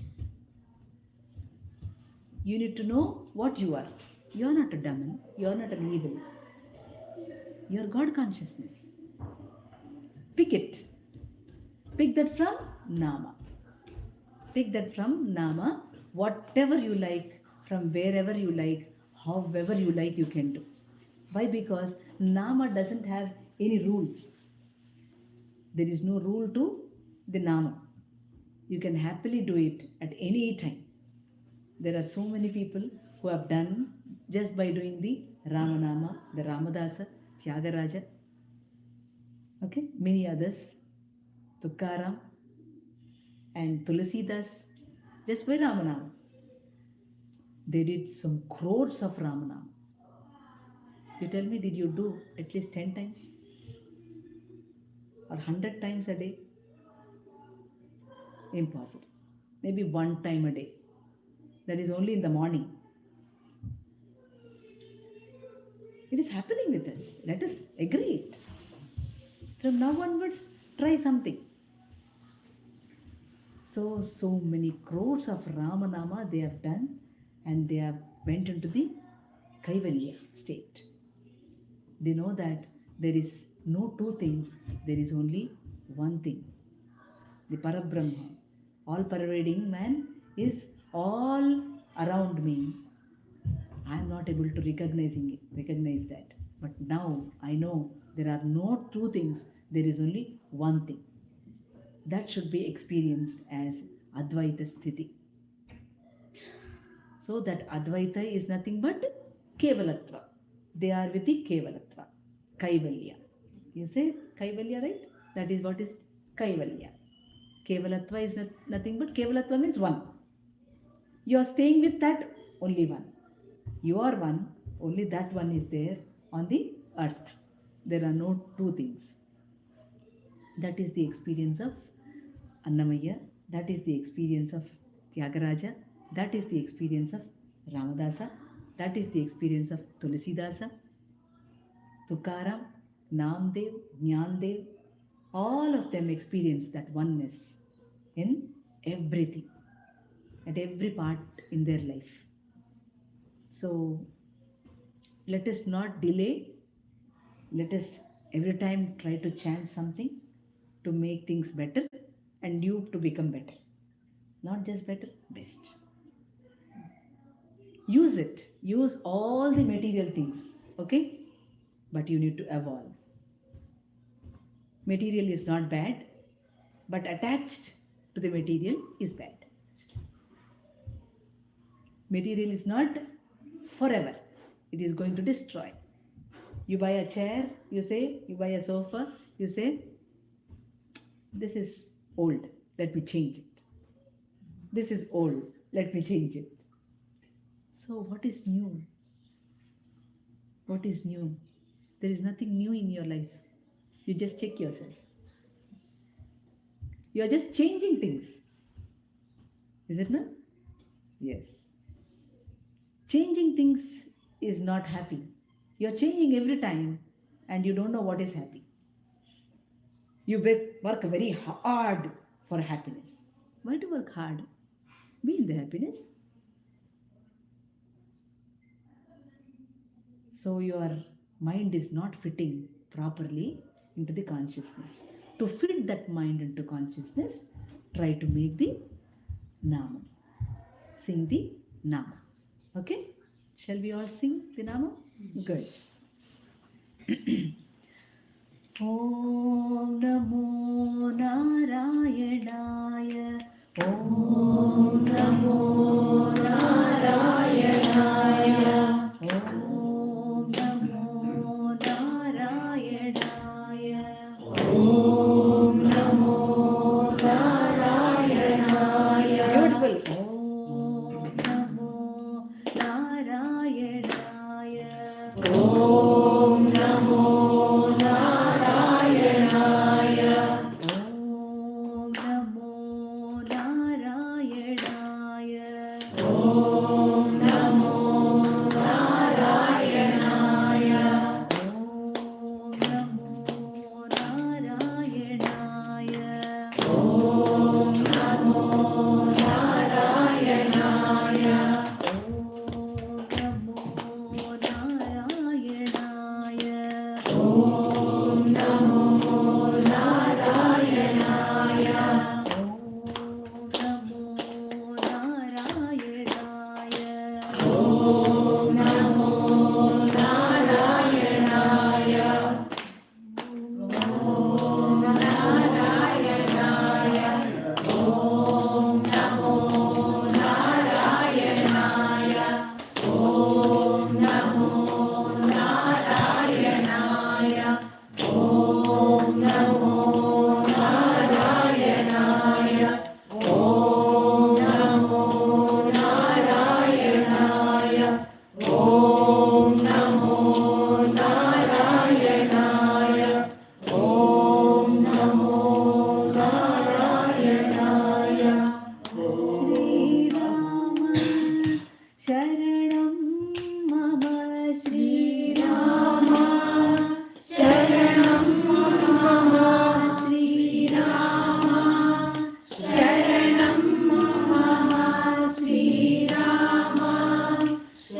You need to know what you are. You are not a demon. You are not an evil. You are God consciousness. Pick it. Pick that from Nama. Pick that from Nama. Whatever you like, from wherever you like, however you like, you can do. Why? Because Nama doesn't have any rules. There is no rule to the Nama. You can happily do it at any time. There are so many people who have done just by doing the Ramanama, the Ramadasa, Tyagaraja, okay, many others, Tukaram and Tulasidas, just by Ramanama. They did some crores of Ramanama. You tell me, did you do at least 10 times? Or 100 times a day? Impossible. Maybe one time a day. That is only in the morning. It is happening with us. Let us agree it. From now onwards, try something. So many crores of Ramanama they have done, and they have went into the Kaivalya state. They know that there is no two things, there is only one thing. The Parabrahma, all pervading man, is all around me. I am not able to recognize that. But now I know there are no two things, there is only one thing. That should be experienced as Advaita Sthiti. So that Advaita is nothing but Kevalatva. They are with the Kevalatva, Kaivalya. You say Kaivalya, right? That is what is Kaivalya. Kevalatva is nothing but Kevalatva means one. You are staying with that only one. You are one, only that one is there on the earth. There are no two things. That is the experience of Annamayya. That is the experience of Tyagaraja. That is the experience of Ramadasa. That is the experience of Tulisidasa, Tukaram, Namdev, Jnandev. All of them experience that oneness in everything, at every part in their life. So let us not delay. Let us every time try to chant something to make things better and you to become better. Not just better, best. Use it. Use all the material things. Okay? But you need to evolve. Material is not bad, but attached to the material is bad. Material is not forever. It is going to destroy. You buy a chair, you say, you buy a sofa, you say, this is old, let me change it. This is old, let me change it. So what is new? What is new? There is nothing new in your life. You just check yourself. You are just changing things. Is it not? Yes. Changing things is not happy. You are changing every time and you don't know what is happy. You work very hard for happiness. Why to work hard? Be in the happiness. So your mind is not fitting properly into the consciousness. To fit that mind into consciousness, try to make the Nama. Sing the Nama. Okay? Shall we all sing the Nama? Good. Om Namo Narayanaya. Om Namo Narayanaya. Om Namo Narayanaya. Om Namo Narayanaya. Beautiful. Om Namo Narayanaya. Om Namo Narayanaya. Om Namo Narayanaya. Om Namo Narayanaya. Om Namo Narayanaya. Om Namo Narayanaya. Om Namo Narayanaya. Om Namo Narayanaya. Om Namo Narayanaya. Om Namo Narayanaya. Om Narayanaya. Om Namo Narayanaya. Om Namo Narayanaya. Om Namo Narayanaya. Om Namo Narayanaya. Om Namo Narayanaya. Om Namo Narayanaya. Shri Rama Sharanam Mama. Shri Rama Sharanam Mama. Shri Rama Sharanam Mama. Shri Rama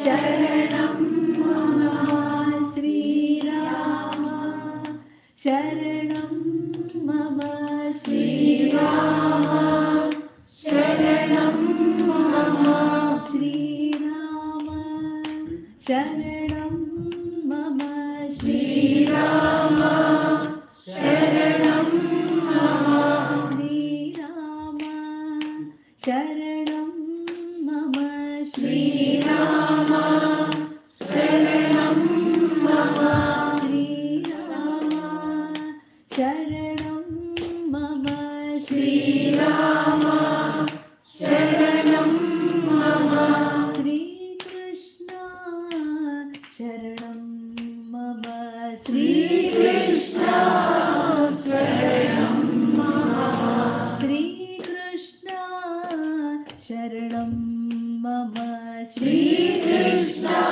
Sharanam Mama. Shri Rama Sharanam Mama. Shri Rama Sharanam Mama. Shri Rama Sharanam Mama. Shri Rama Sharanam Mama. Shri Rama Sharanam Mama. Shri Rama Sharanam Mama. Shri Rama Sharanam Mama. Shri Rama Sharanam Mama. Shri Krishna Sharanam Mama. Shri Krishna Sharanam Mama. Shri Krishna Sharanam Mama. Shri Krishna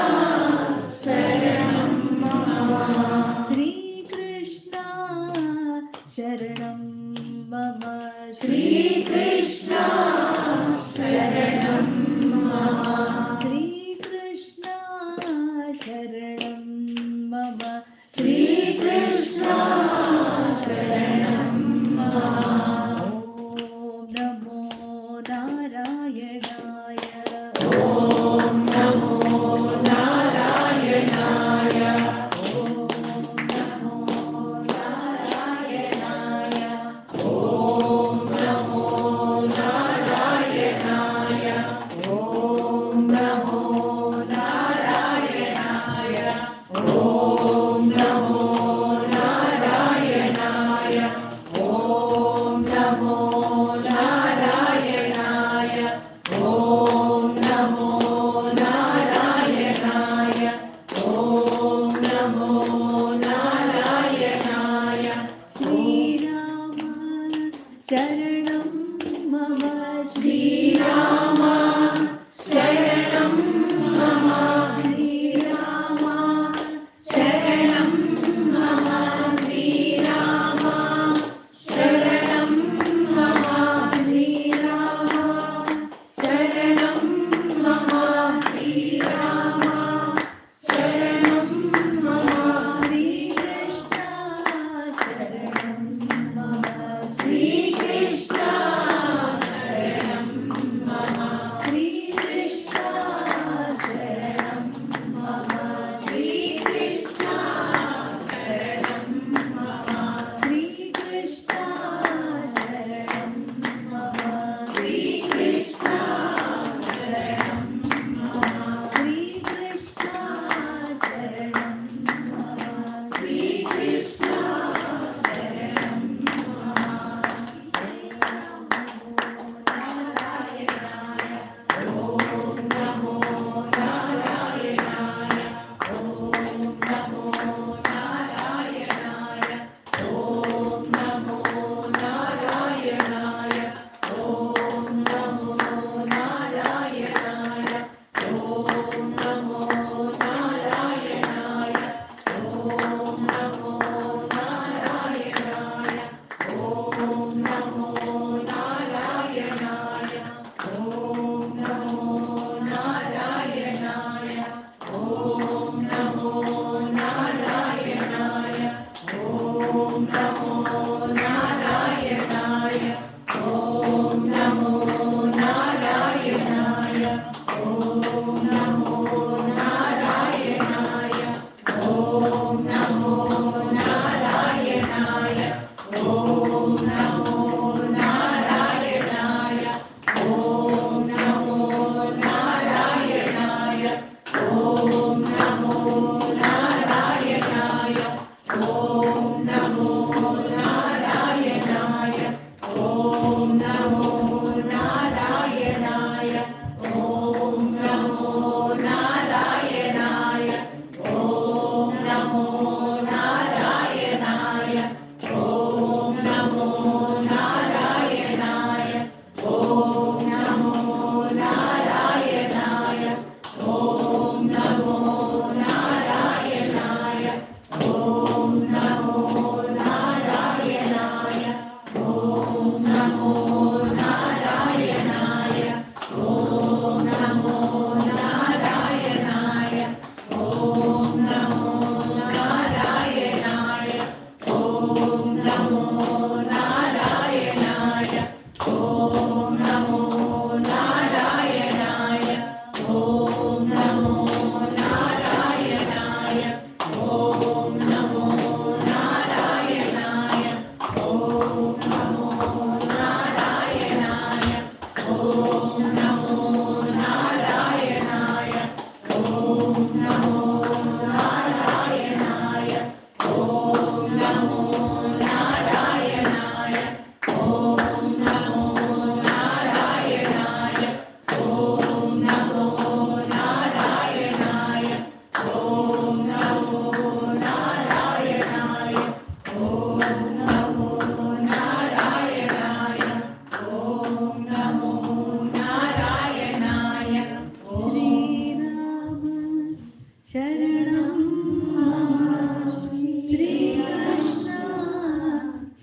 Sri Krishna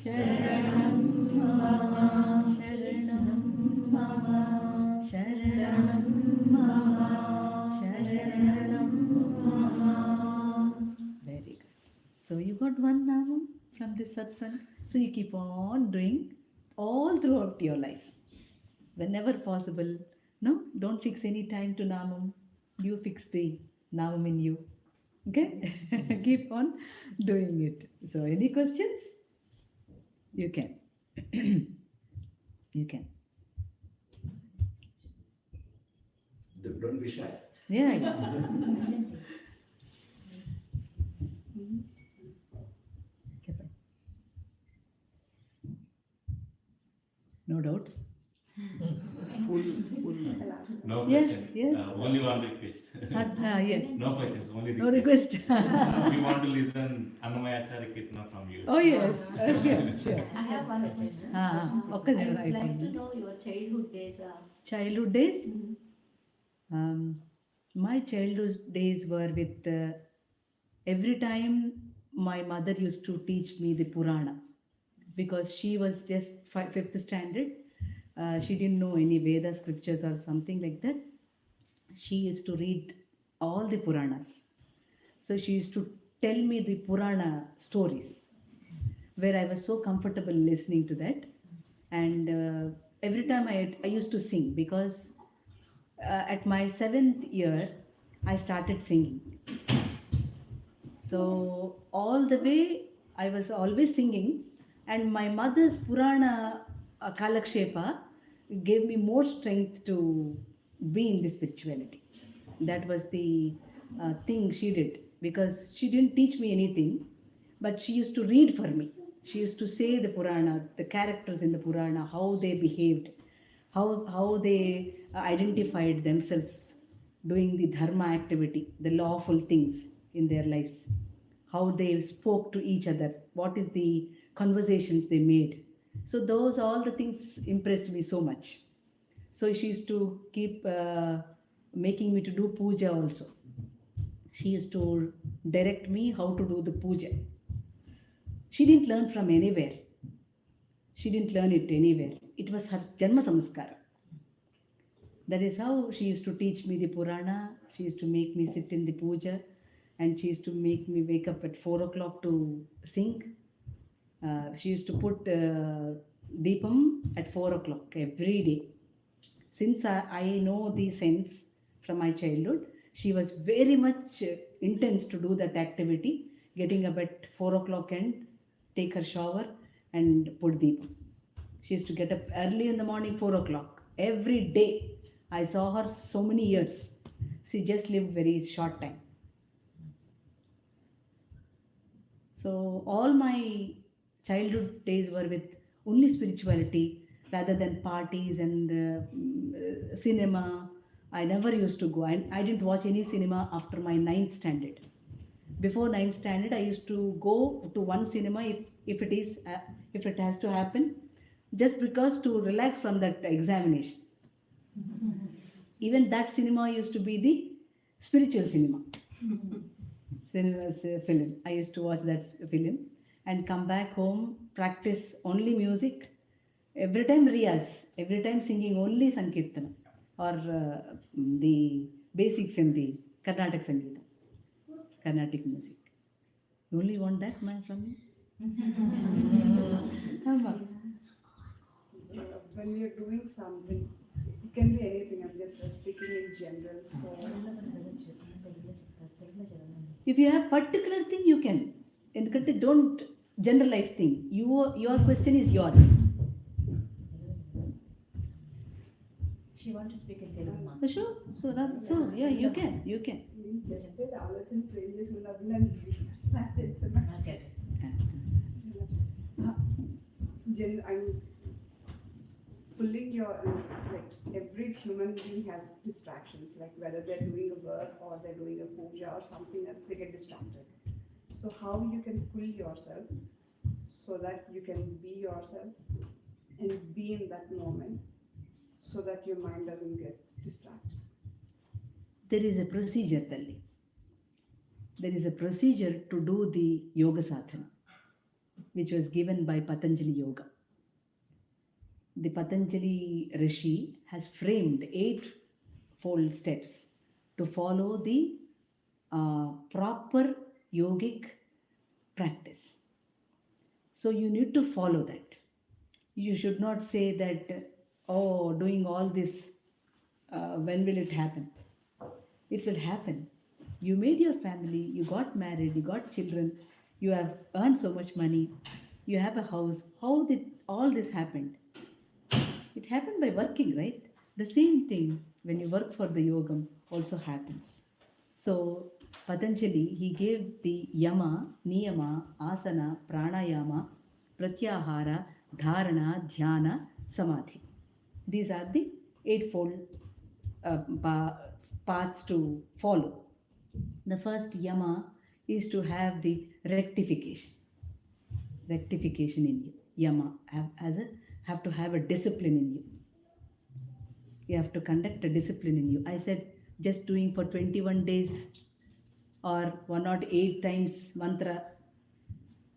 Sharanam Mama Sharanam Mama Sharanam Mama Sharanam Mama. Very good. So you got one namam from this satsang. So you keep on doing all throughout your life. Whenever possible. No, don't fix any time to namam. You fix the namam in you. Okay? Keep on doing it. So any questions? You can. You can. Don't be shy. Yeah. Okay, fine. No doubts? No Yes, questions. yes. Only one request. Yeah. No questions, only No request. request. We want to listen Annamayya Kirtana from you. Oh yes, sure, sure. I have one question. Okay, I then would I like to think. know your childhood days. Childhood days? My childhood days were with every time my mother used to teach me the Purana because she was just fifth standard. She didn't know any Veda scriptures or something like that. She used to read all the Puranas. So she used to tell me the Purana stories where I was so comfortable listening to that. And every time I used to sing because at my 7th year, I started singing. So all the way, I was always singing, and my mother's Purana Kalakshepa gave me more strength to be in the spirituality. That was the thing she did because she didn't teach me anything, but she used to read for me. She used to say the Purana, the characters in the Purana, how they behaved, how they identified themselves doing the dharma activity, the lawful things in their lives, how they spoke to each other, what is the conversations they made. So those all the things impressed me so much. So she used to keep making me to do puja also. She used to direct me how to do the puja. She didn't learn from anywhere. She didn't learn it anywhere. It was her Janma Samskara. That is how she used to teach me the Purana. She used to make me sit in the puja and she used to make me wake up at 4 o'clock to sing. She used to put Deepam at 4 o'clock every day. Since I know the sense from my childhood, she was very much intense to do that activity, getting up at 4 o'clock and take her shower and put Deepam. She used to get up early in the morning, 4 o'clock, every day. I saw her so many years. She just lived very short time. So all my childhood days were with only spirituality rather than parties and cinema. I never used to go. I didn't watch any cinema after my 9th standard. Before 9th standard, I used to go to one cinema if it has to happen, just because to relax from that examination. Even that cinema used to be the spiritual cinema. Cinema's film. I used to watch that film and come back home, practice only music. Every time riyaz, every time singing only sankeerthana or the basics in the Carnatic Sangeeta, Carnatic music. You only want that, man, from me? Amma. When you're doing something, it can be anything. I'm just speaking in general. So If you have particular thing, you can. And don't generalize thing. Your question is yours. She wants to speak in Telugu. Sure. So yeah, you can. నేను చెప్పేది ఆలోచన train చేసి ఉన్నప్పుడు Okay. I'm pulling your like every human being has distractions, like whether they're doing a work or they're doing a puja or something else, they get distracted. So how you can pull yourself so that you can be yourself and be in that moment so that your mind doesn't get distracted. There is a procedure, Talli. there is a procedure to do the yoga sadhana, which was given by Patanjali Yoga. The Patanjali Rishi has framed 8-fold steps to follow the proper yogic practice. So you need to follow that. You should not say that, oh, doing all this, when will it happen? It will happen. You made your family, you got married, you got children, you have earned so much money, you have a house. How did all this happen? It happened by working, right? The same thing when you work for the yogam also happens. So Patanjali, he gave the yama, niyama, asana, pranayama, pratyahara, dharana, dhyana, samadhi. These are the 8-fold paths to follow. The first yama is to have the rectification. Rectification in you. Yama have to have a discipline in you. You have to conduct a discipline in you. I said just doing for 21 days or 108 times mantra,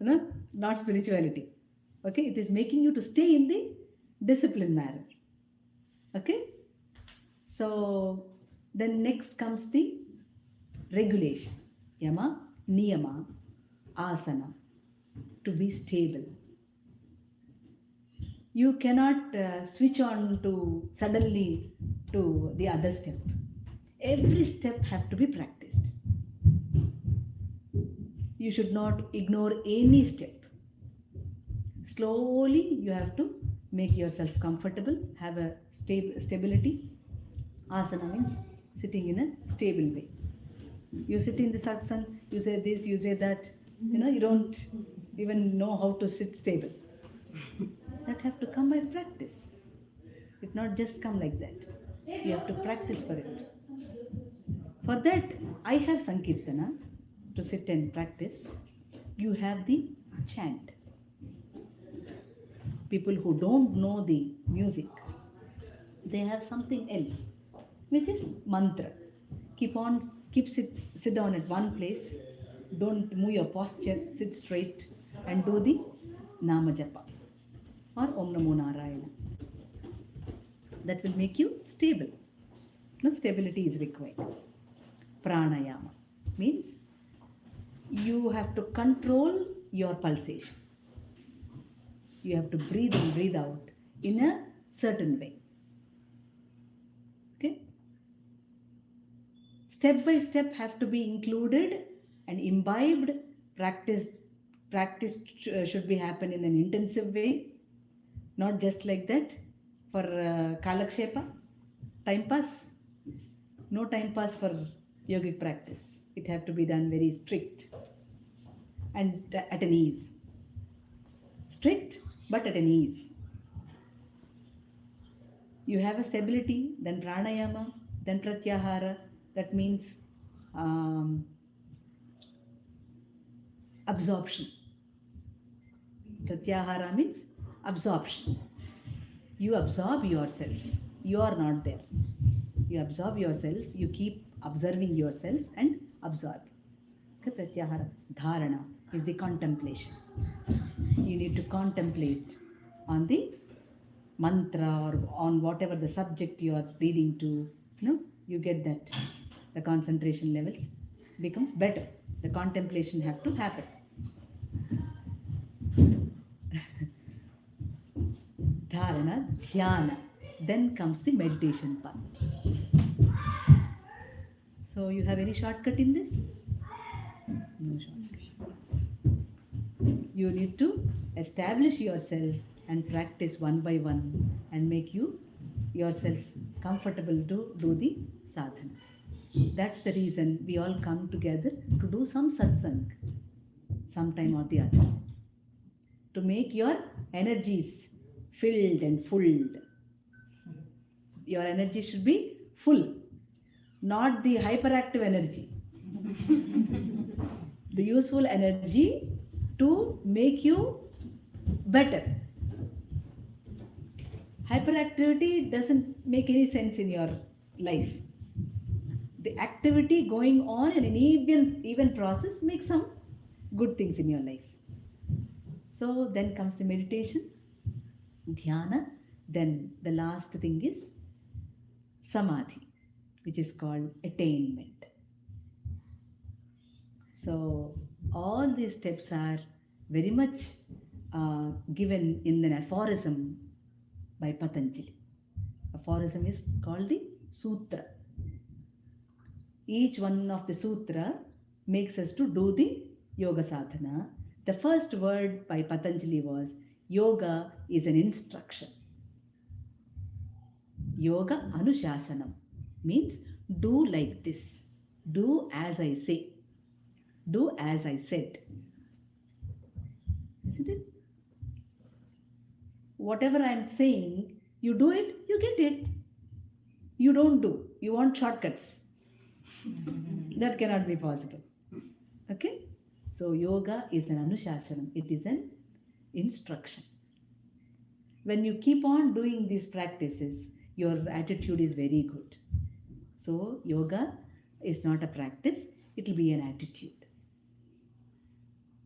not spirituality. Okay, it is making you to stay in the discipline manner. Okay, so then next comes the regulation. Yama, niyama, asana, to be stable. You cannot switch on to suddenly to the other step. Every step have to be practiced. You should not ignore any step. Slowly you have to make yourself comfortable, have a stability. Asana means sitting in a stable way. You sit in the satsang, you say this, you say that, you don't even know how to sit stable. That have to come by practice. It not just come like that. You have to practice for it. For that, I have sankeerthana to sit and practice. You have the chant. People who don't know the music, they have something else, which is mantra. Sit down at one place. Don't move your posture. Sit straight and do the nama japa or Om Namo Narayana. That will make you stable. No, stability is required. Pranayama means you have to control your pulsation. You have to breathe in, breathe out in a certain way. Okay? Step by step have to be included and imbibed. Practice should be happen in an intensive way, not just like that for kalakshepa, time pass. No time pass for yogic practice. It have to be done very strict and at an ease. Strict but at an ease. You have a stability, then pranayama, then pratyahara. That means absorption. Pratyahara means absorption. You absorb yourself. You are not there. You absorb yourself. You keep observing yourself and absorb. Okay, pratyahara. Dharana is the contemplation. You need to contemplate on the mantra or on whatever the subject you are reading to. You get that. The concentration levels becomes better. The contemplation have to happen. Dharana, dhyana. Then comes the meditation part. So you have any shortcut in this? No shortcut. You need to establish yourself and practice one by one and make yourself comfortable to do the sadhana. That's the reason we all come together to do some satsang sometime or the other. To make your energies filled and full. Your energy should be full, not the hyperactive energy. The useful energy to make you better. Hyperactivity doesn't make any sense in your life. the activity going on in an even process makes some good things in your life. So then comes the meditation, dhyana, then the last thing is samadhi, which is called attainment. So all these steps are very much given in an aphorism by Patanjali. Aphorism is called the sutra. Each one of the sutra makes us to do the yoga sadhana. The first word by Patanjali was yoga is an instruction. Yoga anushasanam means do like this, do as I say, do as I said. Isn't it? Whatever I am saying, you do it, you get it. You don't do, you want shortcuts. That cannot be possible. Okay? So yoga is an anushasanam, it is an instruction. When you keep on doing these practices, your attitude is very good. So yoga is not a practice, it will be an attitude.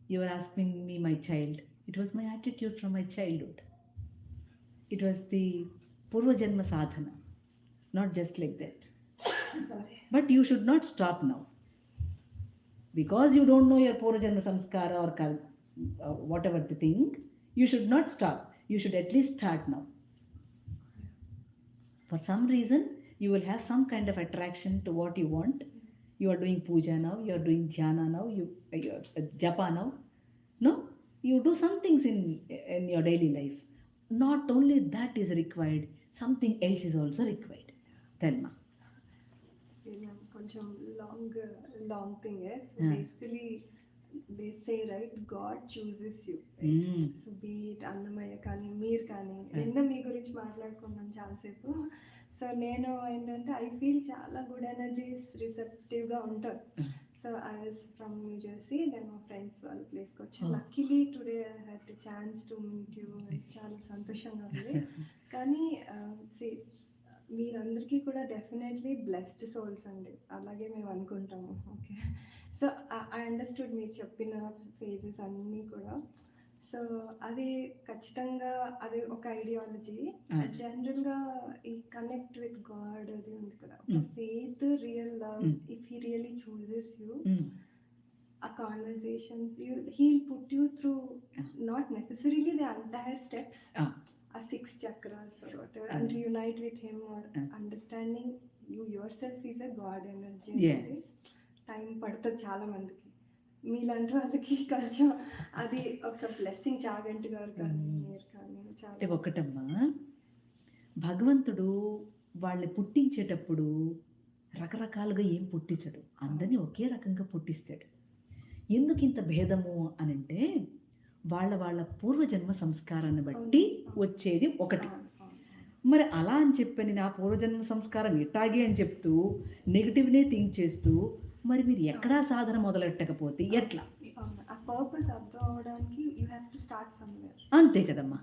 You were asking me, my child. It was my attitude from my childhood. It was the Purva Janma sadhana, not just like that. Sorry. But you should not stop now. Because you don't know your Purva Janma samskara or whatever the thing, you should not stop. You should at least start now. For some reason, you will have some kind of attraction to what you want. You are doing puja now, you are doing dhyana now, you are japa now. No, you do some things in your daily life. Not only that is required, something else is also required. Thelma. కొంచెం long thing is Yeah. basically they say, right, God chooses you, right? Mm. So be it Annamayya కానీ మీరు కానీ నిన్న మీ గురించి మాట్లాడుకున్నాం చాలాసేపు. So నేను ఏంటంటే ఐ ఫీల్ చాలా గుడ్ ఎనర్జీస్ రిసెప్టివ్గా ఉంటారు. So I was from new Jersey, నేను మా ఫ్రెండ్స్ వాళ్ళ ప్లేస్కి వచ్చాను. Luckily today I had the chance to meet you. చాలా సంతోషంగా ఉంది. కానీ మీరందరికీ కూడా డెఫినెట్లీ బ్లెస్డ్ సోల్స్ అండి, అలాగే మేము అనుకుంటాము. ఓకే, సో ఐ అండర్స్టూడ్ మీరు చెప్పిన ఫేజెస్ అన్నీ కూడా. సో అది ఖచ్చితంగా అది ఒక ఐడియాలజీ. జనరల్గా ఈ కనెక్ట్ విత్ గాడ్ అది ఉంది కదా, faith, real love, if he really chooses you, ఆ conversations heal put you through not necessarily the entire steps, a 6 chakras or whatever, and reunite with him, or understanding you yourself is a God energy. Yes. Time పడుతుంది చాలా మందికి. మీలాంటి వాళ్ళకి కొంచెం అది ఒక blessing. Chaganti గారు కానీ మీరు కానీ అంటే చాలా ఒకటమ్మా, భగవంతుడు వాళ్ళని పుట్టించేటప్పుడు రకరకాలుగా ఏం పుట్టించడు, అందరినీ ఒకే రకంగా పుట్టిస్తాడు. ఎందుకు ఇంత భేదము అని అంటే వాళ్ళ పూర్వజన్మ సంస్కారాన్ని బట్టి వచ్చేది ఒకటి. మరి అలా అని చెప్పని నా పూర్వజన్మ సంస్కారం ఇట్టాగే అని చెప్తూ నెగిటివ్నే థింక్ చేస్తూ మరి మీరు ఎక్కడా సాధన మొదలెట్టకపోతే ఎట్లా? ఆ పర్పస్ అర్థం అవడానికి you have to start somewhere. అంతే కదమ్మా.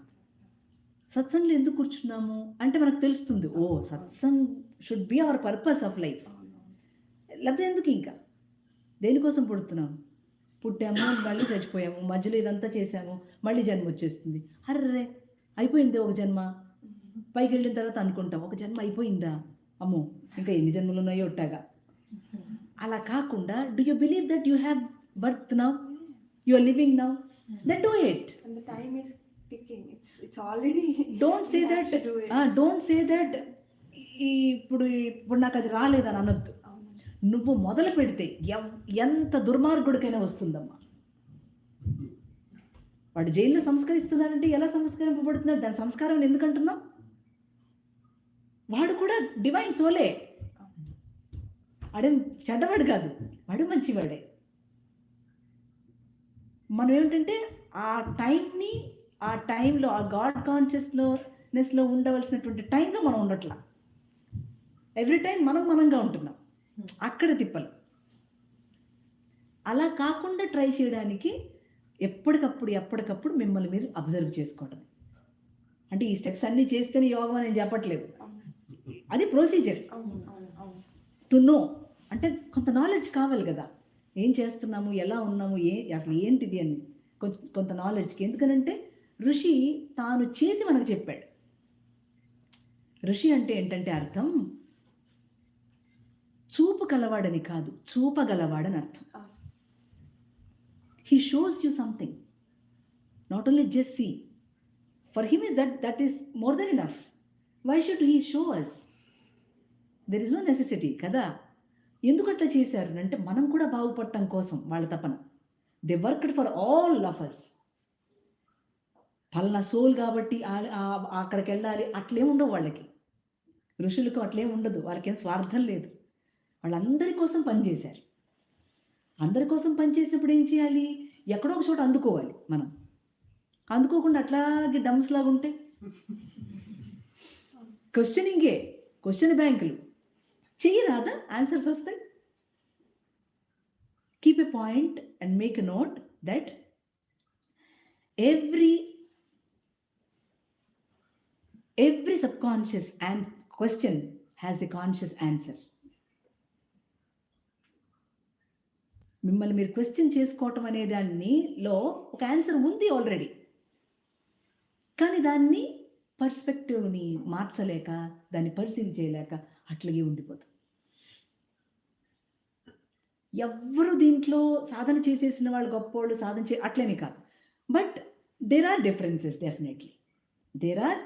సత్సంగ్లో ఎందుకు కూర్చున్నాము అంటే మనకు తెలుస్తుంది, ఓ satsang should be our purpose of life. లేకపోతే ఎందుకు ఇంకా దేనికోసం పుడుతున్నాము? పుట్టాము, మళ్ళీ చచ్చిపోయాము, మధ్యలో ఇదంతా చేసాము, మళ్ళీ జన్మ వచ్చేస్తుంది. అర్రే అయిపోయింది ఒక జన్మ, పైకి వెళ్ళిన తర్వాత అనుకుంటాం ఒక జన్మ అయిపోయిందా, అమ్మో ఇంకా ఎన్ని జన్మలు ఉన్నాయో ఒట్టాగా. అలా కాకుండా do you believe that you have birth now, you are living now, then do it. And the time is ticking, it's already. Don't say that ఇప్పుడు నాకు అది రాలేదని అనొద్దు. నువ్వు మొదలు పెడితే ఎంత దుర్మార్గుడికైనా వస్తుందమ్మా. వాడు జైల్లో సంస్కరిస్తున్నాడంటే ఎలా సంస్కరింపబడుతున్నాడు? దాని సంస్కారం ఎందుకంటున్నావు? వాడు కూడా డివైన్ సోలే, వాడేం చెడ్డవాడు కాదు, వాడు మంచివాడే. మనం ఏమిటంటే ఆ టైంని, ఆ టైంలో ఆ గాడ్ కాన్షియస్నెస్లో ఉండవలసినటువంటి టైంలో మనం ఉండట్లా. ఎవ్రీ టైం మనంగా ఉంటున్నాం, అక్కడ తిప్పలు. అలా కాకుండా ట్రై చేయడానికి ఎప్పటికప్పుడు మిమ్మల్ని మీరు అబ్జర్వ్ చేసుకోవడం. అంటే ఈ స్టెప్స్ అన్నీ చేస్తేనే యోగం అని చెప్పట్లేదు, అది ప్రొసీజర్ టు నో. అంటే కొంత నాలెడ్జ్ కావాలి కదా, ఏం చేస్తున్నాము, ఎలా ఉన్నాము, అసలు ఏంటిది అని కొంత నాలెడ్జ్కి. ఎందుకనంటే ఋషి తాను చేసి మనకు చెప్పాడు. ఋషి అంటే ఏంటంటే అర్థం చూపు కలవాడని కాదు, చూపగలవాడని అర్థం. He shows you something, not only just see. For him is that is more than enough. Why should he show us? There is no necessity కదా. ఎందుకు అట్లా చేశారు అంటే మనం కూడా బాగుపడటం కోసం వాళ్ళ తపన. They worked for all of us. పలానా సోల్ కాబట్టి అక్కడికి వెళ్ళాలి అట్లేం ఉండవు వాళ్ళకి. ఋషులకు అట్లేం ఉండదు, వాళ్ళకేం స్వార్థం లేదు. వాళ్ళందరి కోసం పనిచేశారు. అందరి కోసం పనిచేసినప్పుడు ఏం చేయాలి? ఎక్కడో ఒక చోట అందుకోవాలి. మనం అందుకోకుండా అట్లాగే డమ్స్ లాగా ఉంటే క్వశ్చన్ బ్యాంకులు చెయ్యరాదా? ఆన్సర్స్ వస్తాయి. Keep a point and make a note that every subconscious and question has the conscious answer. మిమ్మల్ని మీరు క్వశ్చన్ చేసుకోవటం అనే దానిలో ఒక ఆన్సర్ ఉంది ఆల్రెడీ, కానీ దాన్ని పర్స్పెక్టివ్ని మార్చలేక, దాన్ని పర్సీవ్ చేయలేక అట్లాగే ఉండిపోతుంది. ఎవ్వరు దీంట్లో సాధన చేసేసిన వాళ్ళు గొప్పవాళ్ళు, సాధన అట్లనే కాదు. But there are differences, definitely. There are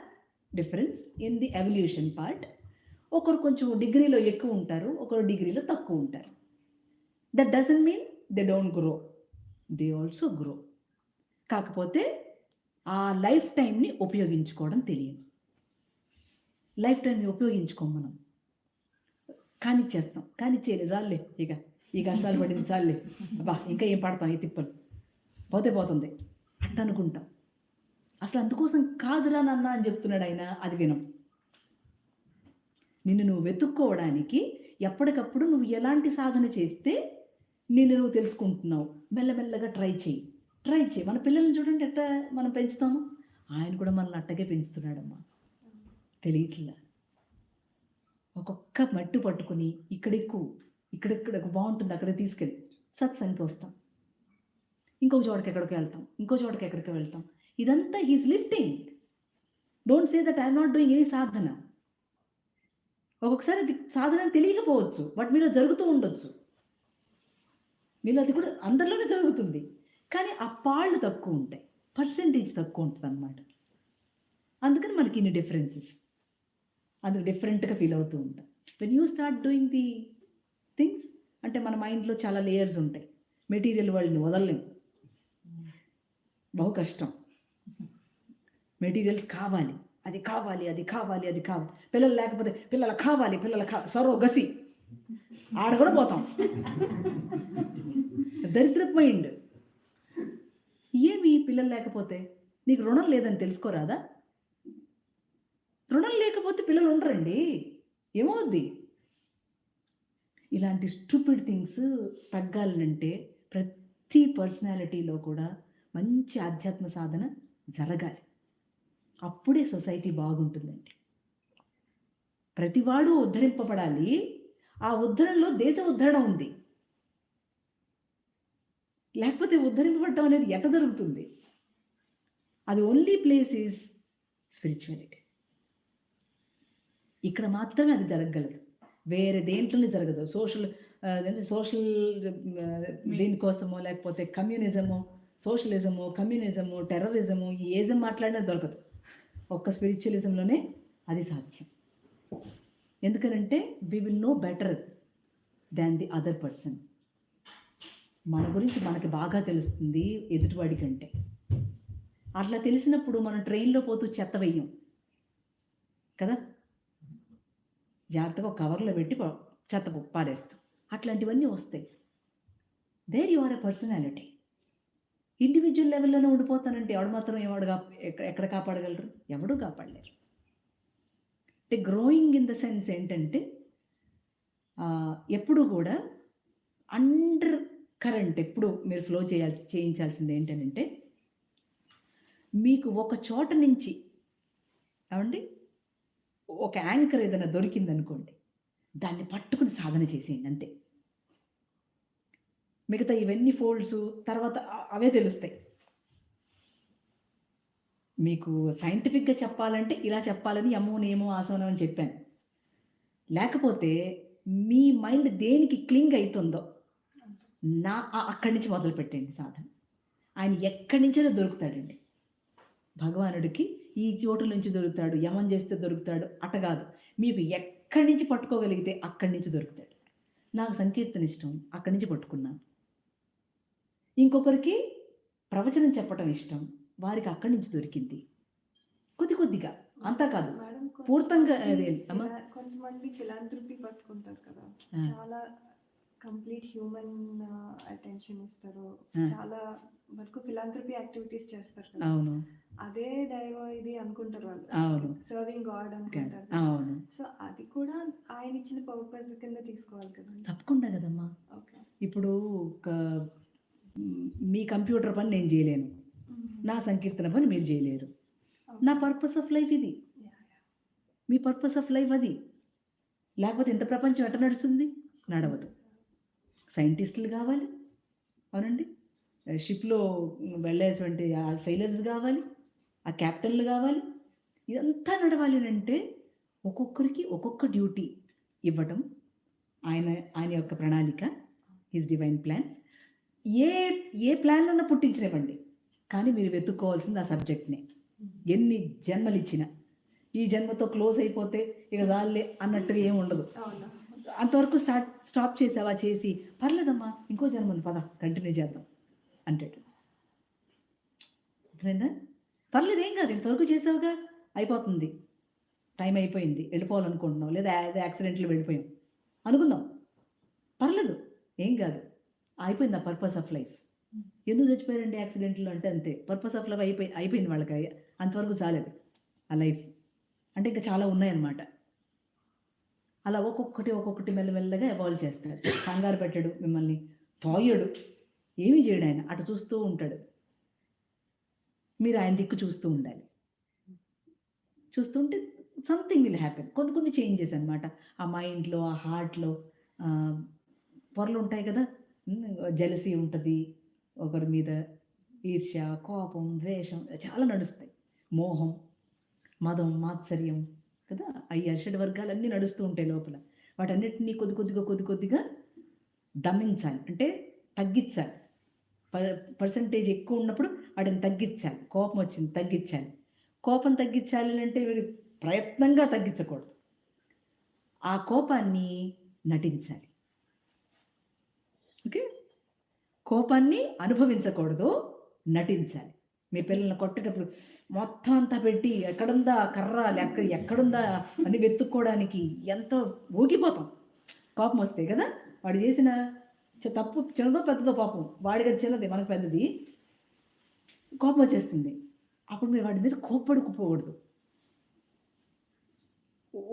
difference in the evolution part. ఒకరు కొంచెం డిగ్రీలో ఎక్కువ ఉంటారు, ఒకరు డిగ్రీలో తక్కువ ఉంటారు. That doesn't mean they don't grow. They also grow. కాకపోతే ఆ లైఫ్ టైంని ఉపయోగించుకోవడం తెలియదు. లైఫ్ టైంని ఉపయోగించుకోం మనం. కానిచ్చేస్తాం, కానిచ్చేయలే చాలులే, ఇక ఈ కష్టాలు పడింది చాలులే, అబ్బా ఇంకా ఏం పడతాం, ఈ తిప్పలు పోతుంది అట్ట అనుకుంటాం. అసలు అందుకోసం కాదురా నాన్న అని చెప్తున్నాడు ఆయన. అది వినం. నిన్ను నువ్వు వెతుక్కోవడానికి ఎప్పటికప్పుడు నువ్వు ఎలాంటి సాధన చేస్తే నిన్ను నువ్వు తెలుసుకుంటున్నావు. మెల్లమెల్లగా ట్రై చేయి. మన పిల్లల్ని చూడండి ఎట్లా మనం పెంచుతాము. ఆయన కూడా మనల్ని అట్టగే పెంచుతున్నాడమ్మా. తెలియట్లా. ఒక్కొక్క మట్టు పట్టుకుని ఇక్కడ బాగుంటుంది అక్కడ తీసుకెళ్ళి సత్సంగ్కి వస్తాం, ఇంకొక చోటకి ఎక్కడికి వెళ్తాం. ఇదంతా he's lifting. Don't say that I'm not doing any sadhana. ఒక్కొక్కసారి అది సాధన తెలియకపోవచ్చు, బట్ మీలో జరుగుతూ ఉండొచ్చు. మీలో అది కూడా అందరిలోనే జరుగుతుంది, కానీ ఆ పాళ్ళు తక్కువ ఉంటాయి, పర్సెంటేజ్ తక్కువ ఉంటుంది అన్నమాట. అందుకని మనకి ఇన్ని డిఫరెన్సెస్, అందుకు డిఫరెంట్గా ఫీల్ అవుతూ ఉంటాం. When you start doing the things అంటే మన మైండ్లో చాలా లేయర్స్ ఉంటాయి. మెటీరియల్ వరల్డ్ని వదలలేం, బహు కష్టం. మెటీరియల్స్ కావాలి, అది కావాలి. పిల్లలు లేకపోతే పిల్లలు కావాలి సరోగసి ఆడ కూడా పోతాం. దరిద్రపు మైండ్. ఏమి పిల్లలు లేకపోతే నీకు రుణం లేదని తెలుసుకోరాదా? రుణం లేకపోతే పిల్లలు ఉండరండి, ఏమవుద్ది? ఇలాంటి స్టూపిడ్ థింగ్స్ తగ్గాలంటే ప్రతి పర్సనాలిటీలో కూడా మంచి ఆధ్యాత్మ సాధన జరగాలి. అప్పుడే సొసైటీ బాగుంటుందండి. ప్రతివాడు ఉద్ధరింపబడాలి. ఆ ఉద్ధరణలో దేశ ఉద్ధరణ ఉంది. లేకపోతే ఉద్ధరింపబడటం అనేది ఎట్ట జరుగుతుంది? అది ఓన్లీ ప్లేస్ ఈజ్ స్పిరిచువాలిటీ. ఇక్కడ మాత్రమే అది జరగగలదు, వేరే దేంట్లోనే జరగదు. సోషల్ దీనికోసమో లేకపోతే కమ్యూనిజము, సోషలిజము, కమ్యూనిజము, టెర్రరిజము, ఈ ఏజం మాట్లాడినా దొరకదు. ఒక్క స్పిరిచువలిజంలోనే అది సాధ్యం. ఎందుకనంటే we will know better than the other person. మన గురించి మనకి బాగా తెలుస్తుంది ఎదుటివాడి కంటే. అట్లా తెలిసినప్పుడు మనం ట్రైన్లో పోతూ చెత్త వేయం కదా, జాగ్రత్తగా ఒక కవర్లో పెట్టి చెత్త పారేస్తాం. అట్లాంటివన్నీ వస్తాయి. There you are a personality. Individual లెవెల్లోనే ఉండిపోతానంటే ఎవడు మాత్రం ఎక్కడ కాపాడగలరు? ఎవడూ కాపాడలేరు. అంటే గ్రోయింగ్ ఇన్ ద సెన్స్ ఏంటంటే ఎప్పుడు కూడా అండర్ కరెంట్ ఎప్పుడు మీరు ఫ్లో చేయించాల్సింది ఏంటంటే మీకు ఒక చోట నుంచి ఏమండి ఒక యాంకర్ ఏదైనా దొరికిందనుకోండి, దాన్ని పట్టుకుని సాధన చేసేయండి అంతే. మిగతా ఇవన్నీ ఫోల్డ్స్ తర్వాత అవే తెలుస్తాయి. మీకు సైంటిఫిక్గా చెప్పాలంటే ఇలా చెప్పాలని యమో నియమో ఆసనం అని చెప్పాను. లేకపోతే మీ మైండ్ దేనికి క్లింగ్ అవుతుందో అక్కడి నుంచి మొదలు పెట్టండి సాధన. ఆయన ఎక్కడి నుంచో దొరుకుతాడండి. భగవానుడికి ఈ చోటు నుంచి దొరుకుతాడు, యమం చేస్తే దొరుకుతాడు అట కాదు. మీకు ఎక్కడి నుంచి పట్టుకోగలిగితే అక్కడి నుంచి దొరుకుతాడు. నాకు సంకీర్తన ఇష్టం, అక్కడి నుంచి పట్టుకున్నాను. ఇంకొకరికి ప్రవచనం చెప్పటం ఇష్టం, వారికి అక్కడి నుంచి దొరికింది. కొద్ది కొద్దిగా, అంతా కాదు, పూర్తంగా. కొంతమంది ఫిలాంథ్రపీ పట్టుకుంటారు కదా, చాలా కంప్లీట్ హ్యూమన్ అటెన్షన్ ఇస్తారు, చాలా వరకు ఫిలాంథ్రపీ యాక్టివిటీస్ చేస్తారు కదా. అవును, అదే దైవం ఇది అనుకుంటారు వాళ్ళు, అవును, సర్వింగ్ గాడ్ అనుకుంటారు. అవును. సో అది కూడా ఆయన ఇచ్చిన పర్పస్ కింద తీసుకోవాలి కదా. తప్పకుండా కదమ్మా. ఓకే, ఇప్పుడు మీ కంప్యూటర్ పని నేను చేయలేను, నా సంకీర్తన పని మీరు చేయలేరు. నా పర్పస్ ఆఫ్ లైఫ్ ఇది, మీ పర్పస్ ఆఫ్ లైఫ్ అది. లేకపోతే ఇంత ప్రపంచం ఎట్ట నడుస్తుంది? నడవదు. సైంటిస్టులు కావాలి, అవునండి, షిప్లో వెళ్ళేటువంటి ఆ సైలర్స్ కావాలి, ఆ క్యాప్టెన్లు కావాలి. ఇదంతా నడవాలి అంటే ఒక్కొక్కరికి ఒక్కొక్క డ్యూటీ ఇవ్వటం ఆయన యొక్క ప్రణాళిక, హిస్ డివైన్ ప్లాన్. ఏ ప్లాన్లన్నా పుట్టించనివ్వండి, కానీ మీరు వెతుక్కోవాల్సింది ఆ సబ్జెక్ట్నే. ఎన్ని జన్మలు ఇచ్చినా ఈ జన్మతో క్లోజ్ అయిపోతే ఇక చాలే అన్నట్టుగా ఏమి ఉండదు. అంతవరకు స్టాప్ చేసావా, చేసి పర్లేదమ్మా ఇంకో జన్మని పద కంటిన్యూ చేద్దాం అంటాడు. అర్థమైందా? పర్లేదు, ఏం కాదు, ఇంతవరకు చేసావుగా, అయిపోతుంది, టైం అయిపోయింది, వెళ్ళిపోవాలనుకుంటున్నాం, లేదా యాక్సిడెంట్లో వెళ్ళిపోయాం అనుకుందాం, పర్లేదు, ఏం కాదు, అయిపోయింది ఆ పర్పస్ ఆఫ్ లైఫ్. ఎందుకు చచ్చిపోయారండి యాక్సిడెంట్లో అంటే అంతే, పర్పస్ ఆఫ్ లైఫ్ అయిపోయింది వాళ్ళకి, అంతవరకు చాలేదు ఆ లైఫ్. అంటే ఇంకా చాలా ఉన్నాయన్నమాట. అలా ఒక్కొక్కటి మెల్లమెల్లగా ఎవాల్వ్ చేస్తాడు. కంగారు పెట్టాడు, మిమ్మల్ని తోయడు, ఏమీ చేయడు. ఆయన అటు చూస్తూ ఉంటాడు, మీరు ఆయన దిక్కు చూస్తూ ఉండాలి. చూస్తుంటే సంథింగ్ విల్ హ్యాపెన్. కొన్ని చేంజెస్ అనమాట. ఆ మైండ్లో, ఆ హార్ట్లో పొరలు ఉంటాయి కదా, జెలసీ ఉంటుంది, ఒకరి మీద ఈర్ష్య, కోపం, ద్వేషం చాలా నడుస్తాయి, మోహం, మదం, మాత్సర్యం కదా, అవి అరిషడ్ వర్గాలన్నీ నడుస్తూ ఉంటాయి లోపల. వాటన్నిటినీ కొద్దిగా దమించాలి, అంటే తగ్గించాలి. పర్సంటేజ్ ఎక్కువ ఉన్నప్పుడు వాటిని తగ్గించాలి. కోపం వచ్చింది, తగ్గించాలి. కోపం తగ్గించాలి అంటే వీడు ప్రయత్నంగా తగ్గించకూడదు, ఆ కోపాన్ని నటించాలి. ఓకే, కోపాన్ని అనుభవించకూడదు, నటించాలి. మీ పిల్లల్ని కొట్టేటప్పుడు మొత్తం అంతా పెట్టి ఎక్కడుందా కర్ర, ఎక్కడుందా అని వెతుక్కోవడానికి ఎంతో ఊగిపోతాం కోపం వస్తే కదా. వాడు చేసిన తప్పు చిన్నదో పెద్దదో, పాపం వాడికి చిన్నది, మనకు పెద్దది, కోపం వచ్చేస్తుంది. అప్పుడు మీరు వాడి మీద కోప్పడుకుపోకూడదు,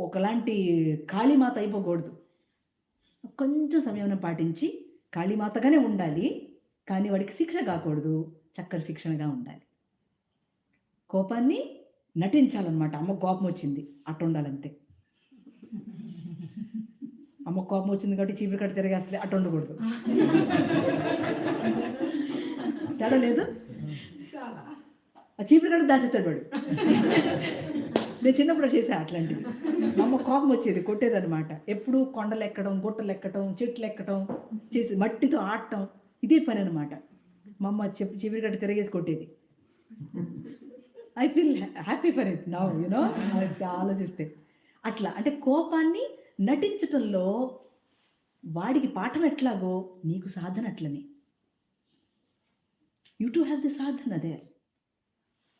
ఒకలాంటి కాళీమాత అయిపోకూడదు. కొంచెం సమయం పాటించి కాళీమాతగానే ఉండాలి, కానీ వాడికి శిక్ష కాకూడదు, చక్కటి శిక్షణగా ఉండాలి. కోపాన్ని నటించాలన్నమాట. అమ్మ కోపం వచ్చింది అట్టు ఉండాలంతే. అమ్మ కోపం వచ్చింది కాబట్టి చీపురు కట్ట తిరగేస్తే అట్టు ఉండకూడదు. తేడా లేదు, ఆ చీపురు కట్ట దాచేస్తాడు వాడు. నేను చిన్నప్పుడు చేసా అట్లాంటివి. మా అమ్మ కోపం వచ్చేది, కొట్టేదన్నమాట. ఎప్పుడు కొండలు ఎక్కడం, గుట్టలు ఎక్కడం, చెట్లు ఎక్కడం చేసి మట్టితో ఆడటం, ఇదే పని అనమాట. మా అమ్మ చీపురు కట్ట తిరగేసి కొట్టేది. I feel happy for it now, you know, ఆలోచిస్తే. అట్లా అంటే కోపాన్ని నటించటంలో వాడికి పాఠం ఎట్లాగో నీకు సాధన అట్లనే. You too have the sadhana there.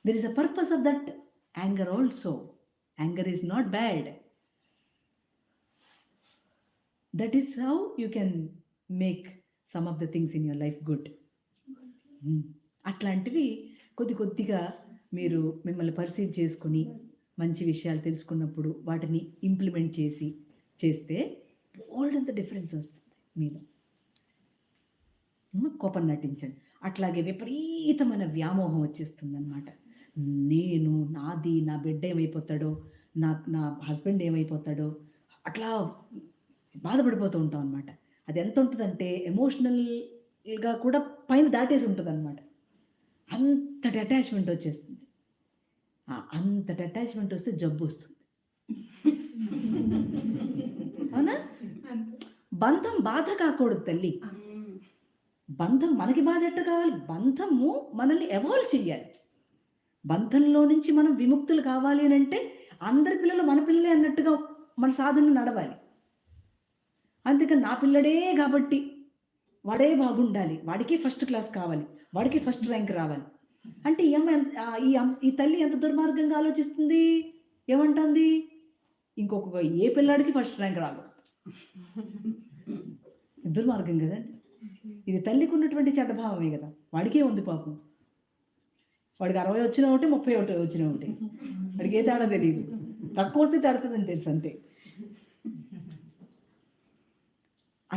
There is a purpose of that anger also. Anger is not bad. That is how you can make some of the things in your life good. అట్లాంటివి కొద్దిగా మీరు మిమ్మల్ని perceive చేసుకుని మంచి విషయాలు తెలుసుకున్నప్పుడు వాటిని implement చేస్తే ఆల్ అంత డిఫరెన్స్ వస్తుంది మీలో. కోపం నటించండి. అట్లాగే విపరీతమైన వ్యామోహం వచ్చేస్తుంది అన్నమాట. నేను, నాది, నా బిడ్డ ఏమైపోతాడో, నా హస్బెండ్ ఏమైపోతాడో, అట్లా బాధపడిపోతూ ఉంటాం అనమాట. అది ఎంత ఉంటుందంటే ఎమోషనల్ కూడా పైన దాటేసి ఉంటుంది అనమాట. అంతటి అటాచ్మెంట్ వచ్చేస్తుంది. అంతటి అటాచ్మెంట్ వస్తే జబ్బు వస్తుంది. అవునా? బంధం బాధ కాకూడదు తల్లి. బంధం మనకి బాధ ఎట్ట కావాలి? బంధము మనల్ని ఎవాల్వ్ చెయ్యాలి. బంధంలో నుంచి మనం విముక్తులు కావాలి అని అంటే అందరి పిల్లలు మన పిల్లలే అన్నట్టుగా మన సాధన నడవాలి. అందుకని నా పిల్లడే కాబట్టి వాడే బాగుండాలి, వాడికి ఫస్ట్ క్లాస్ కావాలి, వాడికి ఫస్ట్ ర్యాంక్ రావాలి అంటే ఈ తల్లి ఎంత దుర్మార్గంగా ఆలోచిస్తుంది. ఏమంటుంది? ఇంకొక ఏ పిల్లాడికి ఫస్ట్ ర్యాంక్ రాకూడదు. దుర్మార్గం కదండి. ఇది తల్లికి ఉన్నటువంటి చెడ్డభావమే కదా. వాడికే ఉంది పాపం. వాడికి 60 వచ్చిన ఒకటి, 31 వచ్చిన ఒకటి, వాడికి ఏ తేడా తెలియదు. తక్కువ వస్తే తడుతుందని తెలుసు అంతే.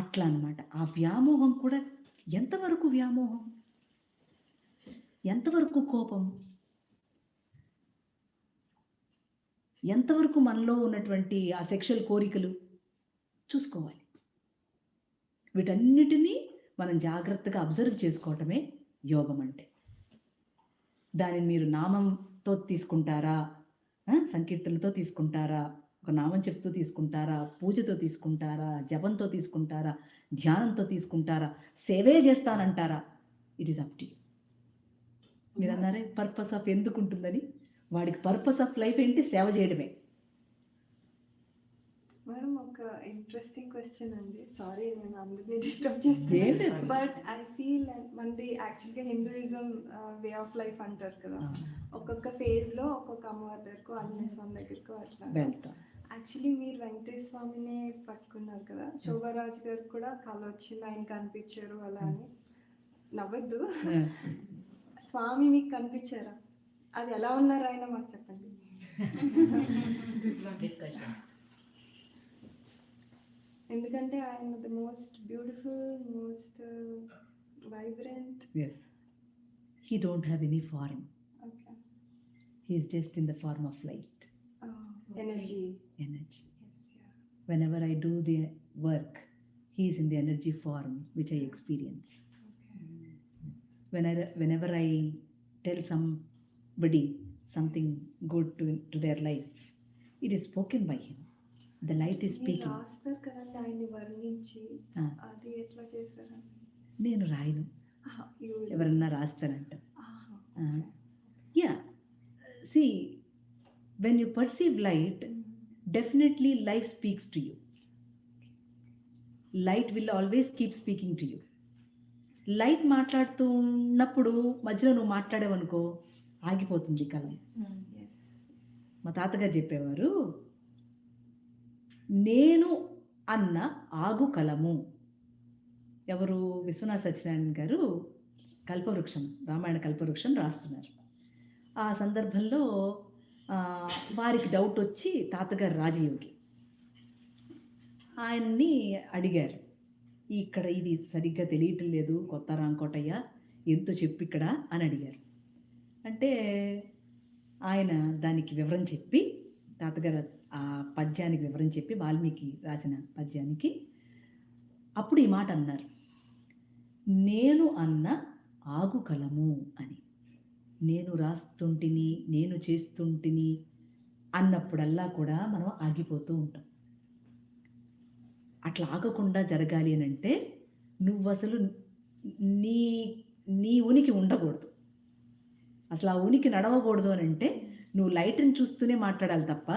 అట్లా అన్నమాట. ఆ వ్యామోహం కూడా ఎంతవరకు వ్యామోహం, ఎంతవరకు కోపం, ఎంతవరకు మనలో ఉన్నటువంటి ఆ సెక్షువల్ కోరికలు చూసుకోవాలి. వీటన్నిటినీ మనం జాగ్రత్తగా అబ్జర్వ్ చేసుకోవటమే యోగం అంటే. దానిని మీరు నామంతో తీసుకుంటారా, సంకీర్తనలతో తీసుకుంటారా, ఒక నామం చెప్తూ తీసుకుంటారా, పూజతో తీసుకుంటారా, జపంతో తీసుకుంటారా, ధ్యానంతో తీసుకుంటారా, సేవే చేస్తానంటారా, it is up to you. మీరు అన్నారే పర్పస్ ఆఫ్ ఎందుకు ఉంటుందని. వాడికి పర్పస్ ఆఫ్ లైఫ్ ఏంటి? సేవ చేయడమే. మేడం ఒక ఇంట్రెస్టింగ్ క్వశ్చన్ అండి. సారీ నేను అందరినీ డిస్టర్బ్ చేస్తాను. బట్ ఐ ఫీల్ మనది యాక్చువల్గా హిందూయిజం వే ఆఫ్ లైఫ్ అంటారు కదా. ఒక్కొక్క ఫేజ్లో ఒక్కొక్క అమ్మవారి దగ్గరకు, ఆంజనేయ స్వామి దగ్గరకు అట్లా. యాక్చువల్లీ మీరు వెంకటేశ్వర స్వామినే పట్టుకున్నారు కదా. శోభారాజు గారు కూడా కళ వచ్చింది, ఆయన కనిపించారు అలా అని. నవ్వద్దు. స్వామి మీకు కనిపించారా? అది ఎలా ఉన్నారు ఆయన మాకు చెప్పండి. ఎందుకంటే ఆయన the most beautiful, most vibrant. Yes. He don't have any form. Okay. He is just in the form of light. Energy. Energy. Yes, yeah. Whenever I do the work, he is in the energy form which I experience. Okay. Whenever I tell somebody something good to their life, it is spoken by him. The light is speaking. రాస్తారు కదండి ఆయన్ని వర్ణించి, అది ఎట్లా చేశారు? నేను రాయను, ఎవరన్నా రాస్తారంట. Yeah. See, when you perceive light, definitely life speaks to you. Light will always keep speaking to you. Light మాట్లాడుతూ ఉన్నప్పుడు మధ్యలో నువ్వు మాట్లాడేవనుకో ఆగిపోతుంది కలం. మా తాతగారు చెప్పేవారు, నేను అన్న ఆగు కలము. ఎవరు? విశ్వనాథ సత్యనారాయణ గారు కల్పవృక్షం, రామాయణ కల్పవృక్షం రాస్తున్నారు. ఆ సందర్భంలో వారికి డౌట్ వచ్చి, తాతగారు రాజయోగి, ఆయన్ని అడిగారు, ఇక్కడ ఇది సరిగ్గా తెలియటం లేదు కొత్త రాంకోటయ్య, ఎంతో చెప్పు ఇక్కడ అని అడిగారు. అంటే ఆయన దానికి వివరం చెప్పి, తాతగారు ఆ పద్యానికి వివరం చెప్పి, వాల్మీకి రాసిన పద్యానికి అప్పుడు ఈ మాట అన్నారు, నేను అన్న ఆగు కలము అని. నేను రాస్తుంటిని, నేను చేస్తుంటిని అన్నప్పుడల్లా కూడా మనం ఆగిపోతూ ఉంటాం. అట్లా ఆగకుండా జరగాలి అని అంటే నువ్వు అసలు నీ ఉనికి ఉండకూడదు. అసలు ఆ ఉనికి నడవకూడదు అని అంటే నువ్వు లైట్ని చూస్తూనే మాట్లాడాలి తప్ప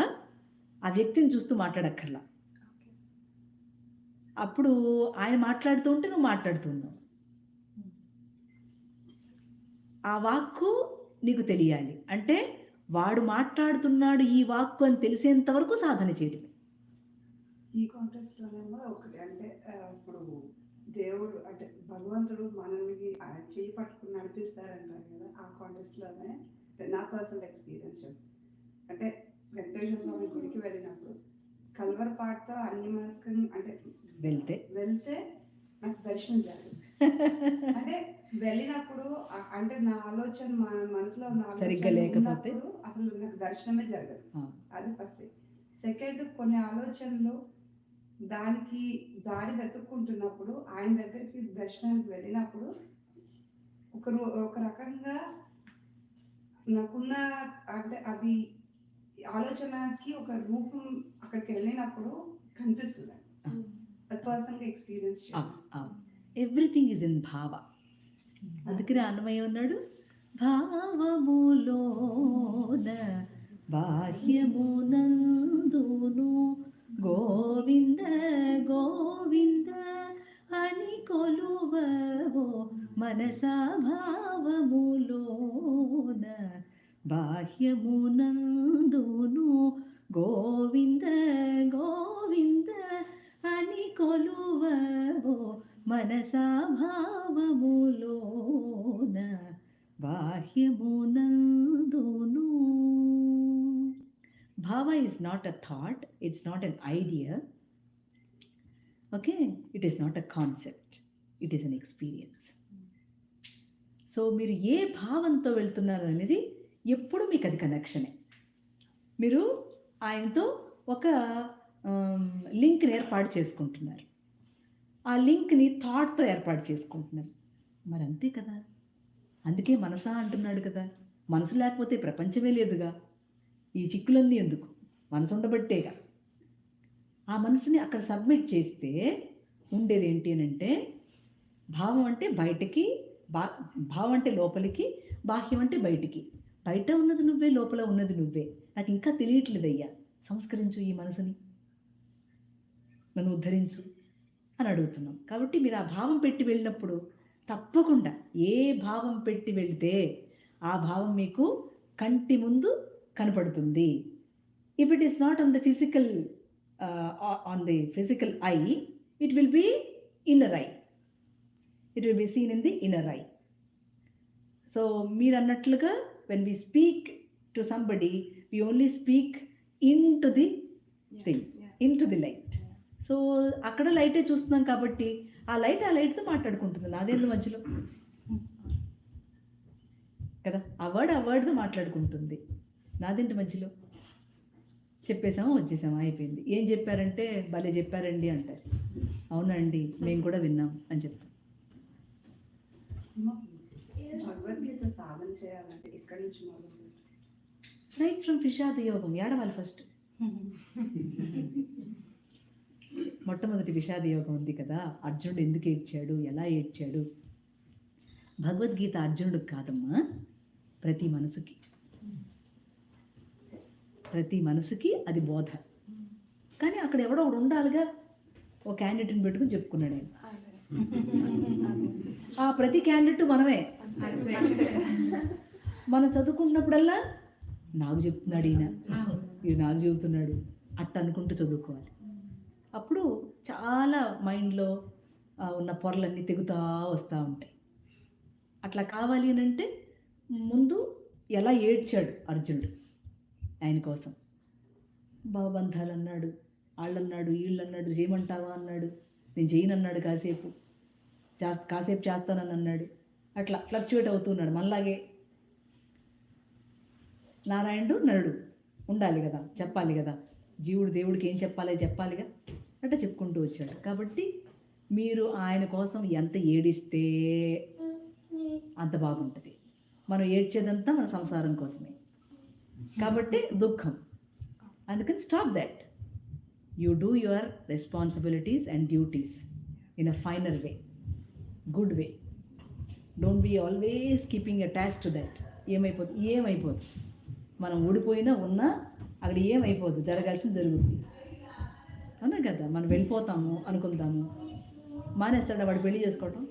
ఆ వ్యక్తిని చూస్తూ మాట్లాడక్కర్లా. అప్పుడు ఆయన మాట్లాడుతూ ఉంటే నువ్వు మాట్లాడుతున్నావు. ఆ వాక్కు నీకు తెలియాలి. అంటే వాడు మాట్లాడుతున్నాడు ఈ వాక్కు అని తెలిసేంత వరకు సాధన చేయడం. ఈ కాంటెక్స్ట్లోనేమో ఒకటి అంటే ఇప్పుడు దేవుడు అంటే భగవంతుడు మనల్ని చేయి పట్టుకుని నడిపిస్తారంటారు కదా. ఆ కాంటెక్స్ట్లోనే నా పర్సనల్ ఎక్స్పీరియన్స్ అంటే వెంకటేశ్వర స్వామి గుడికి వెళ్ళినప్పుడు కల్వరపాటుతో అన్ని మనసుకు అంటే వెళ్తే నాకు దర్శనం జరగదు. అంటే వెళ్ళినప్పుడు అంటే నా ఆలోచన మనసులో సరిగ్గా లేకపోతే అసలు నాకు దర్శనమే జరగదు. అది ఫస్ట్. సెకండ్, కొన్ని ఆలోచనలు దానికి దారి వెతుక్కుంటున్నప్పుడు ఆయన దగ్గరికి దర్శనానికి వెళ్ళినప్పుడు ఒక రకంగా నాకున్న అంటే అది ఆలోచనకి ఒక రూపం అక్కడికి వెళ్ళినప్పుడు కనిపిస్తుంది. అది పర్సనల్గా ఎక్స్పీరియన్స్ చేస్తాను. ఎవ్రీథింగ్ ఈజ్ ఇన్ భావ. అందుకనే అన్నమయ్య ఉన్నాడు, భావములోన బాహ్యమునందును గోవింద గోవింద అని కొలువవో మనసా, భావములోన బాహ్యమునందును గోవింద గోవింద అని కొలువవో మనసా, భావములోన బాహ్యమునందును. Bhava is not a thought, it's not an idea. Okay, it is not a concept, it is an experience. So మీరు ఏ భావంతో వెళ్తున్నారు అనేది ఎప్పుడు మీకు అది కనెక్షనే. మీరు ఆయనతో ఒక లింక్ని ఏర్పాటు చేసుకుంటున్నారు, ఆ లింక్ని థాట్తో ఏర్పాటు చేసుకుంటున్నారు. మరి అంతే కదా, అందుకే మనసా అంటున్నాడు కదా. మనసు లేకపోతే ప్రపంచమే లేదుగా, ఈ చిక్కులన్నీ ఎందుకు, మనసు ఉండబట్టేగా. ఆ మనసుని అక్కడ సబ్మిట్ చేస్తే ఉండేది ఏంటి అని అంటే, భావం అంటే బయటికి, భావం అంటే లోపలికి, బాహ్యం అంటే బయటికి. బయట ఉన్నది నువ్వే, లోపల ఉన్నది నువ్వే. నాకు ఇంకా తెలియట్లేదయ్యా, సంస్కరించు ఈ మనసుని, నన్ను ఉద్ధరించు అని అడుగుతున్నాం. కాబట్టి మీరు ఆ భావం పెట్టి వెళ్ళినప్పుడు తప్పకుండా ఏ భావం పెట్టి వెళ్తే ఆ భావం మీకు కంటి ముందు కనపడుతుంది. If it is not on the physical eye, it will be inner eye, it will be seen in the inner eye. So మీరు అన్నట్లుగా when we speak to somebody, we only speak into the thing, into the light. So అక్కడ లైటే చూస్తున్నాం కాబట్టి ఆ లైట్తో మాట్లాడుకుంటుంది, నాదేందు మధ్యలో కదా. ఆ వర్డ్తో మాట్లాడుకుంటుంది, నాదేంటి మధ్యలో. చెప్పేసామా, వచ్చేసామా, అయిపోయింది. ఏం చెప్పారంటే భలే చెప్పారండి అంటారు. అవునండి, మేము కూడా విన్నాం అని చెప్తాం. భగవద్గీత సాధన చేయాలంటే ఎక్కడి నుంచి మొదలు? రైట్ ఫ్రమ్ విషాద యోగం. ఏడవాలి ఫస్ట్. మొట్టమొదటి విషాద యోగం ఉంది కదా, అర్జునుడు ఎందుకు ఏడ్చాడు, ఎలా ఏడ్చాడు. భగవద్గీత అర్జునుడికి కాదమ్మా, ప్రతి మనసుకి అది బోధ. కానీ అక్కడ ఎవడో ఒకడు ఉండాలిగా, ఒక క్యాండిడేట్ని పెట్టుకుని చెప్పుకున్నాడు ఆయన. ఆ ప్రతి క్యాండిడేట్ మనమే. మనం చదువుకుంటున్నప్పుడల్లా నాకు చెప్తున్నాడు ఈయన, ఇది నాకు చెబుతున్నాడు అట్ట అనుకుంటూ చదువుకోవాలి. అప్పుడు చాలా మైండ్లో ఉన్న పొరలన్నీ తెగుతూ వస్తూ ఉంటాయి. అట్లా కావాలి అని అంటే ముందు ఎలా ఏడ్చాడు అర్జునుడు ఆయన కోసం. భావబంధాలు అన్నాడు, వాళ్ళన్నాడు, వీళ్ళన్నాడు, చేయమంటావా అన్నాడు, నేను చేయనన్నాడు, కాసేపు చేస్తానని అన్నాడు. అట్లా ఫ్లక్చువేట్ అవుతున్నాడు. మనలాగే నారాయణుడు నరుడు ఉండాలి కదా, చెప్పాలి కదా, జీవుడు దేవుడికి ఏం చెప్పాలిగా, అట్లా చెప్పుకుంటూ వచ్చాడు. కాబట్టి మీరు ఆయన కోసం ఎంత ఏడిస్తే అంత బాగుంటుంది. మనం ఏడ్చేదంతా మన సంసారం కోసమే కాబట్టి దుఃఖం. అందుకని stop that. You do your responsibilities and duties in a finer way, good way. Don't be always keeping attach to that. ఏమైపోదు మనం ఊడిపోయినా ఉన్నా అక్కడ ఏమైపోదు, జరగాల్సింది జరుగుతుంది. అవునా కదా. మనం వెళ్ళిపోతాము అనుకుందాము, మానేస్తాడు వాడు పెళ్లి చేసుకోవటం,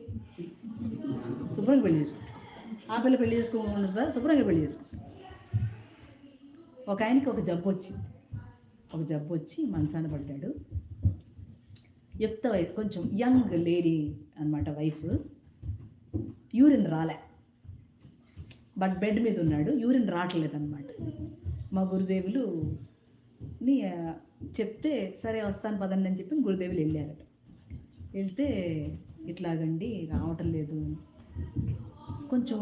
శుభ్రంగా పెళ్లి చేసుకుంటాం. ఆ పిల్ల పెళ్లి చేసుకోకుండా శుభ్రంగా పెళ్లి చేసుకుంటాం. ఒక ఆయనకి ఒక జబ్బు వచ్చి మంచాన పడ్డాడు. యుక్త వయసు, కొంచెం యంగ్ లేడీ అనమాట వైఫ్. యూరిన్ రాలే, బట్ బెడ్ మీద ఉన్నాడు, యూరిన్ రావట్లేదన్నమాట. మా గురుదేవులుని చెప్తే సరే వస్తాను పదండి అని చెప్పి గురుదేవులు వెళ్ళారట. వెళ్తే ఇట్లాగండి రావటం లేదు, కొంచెం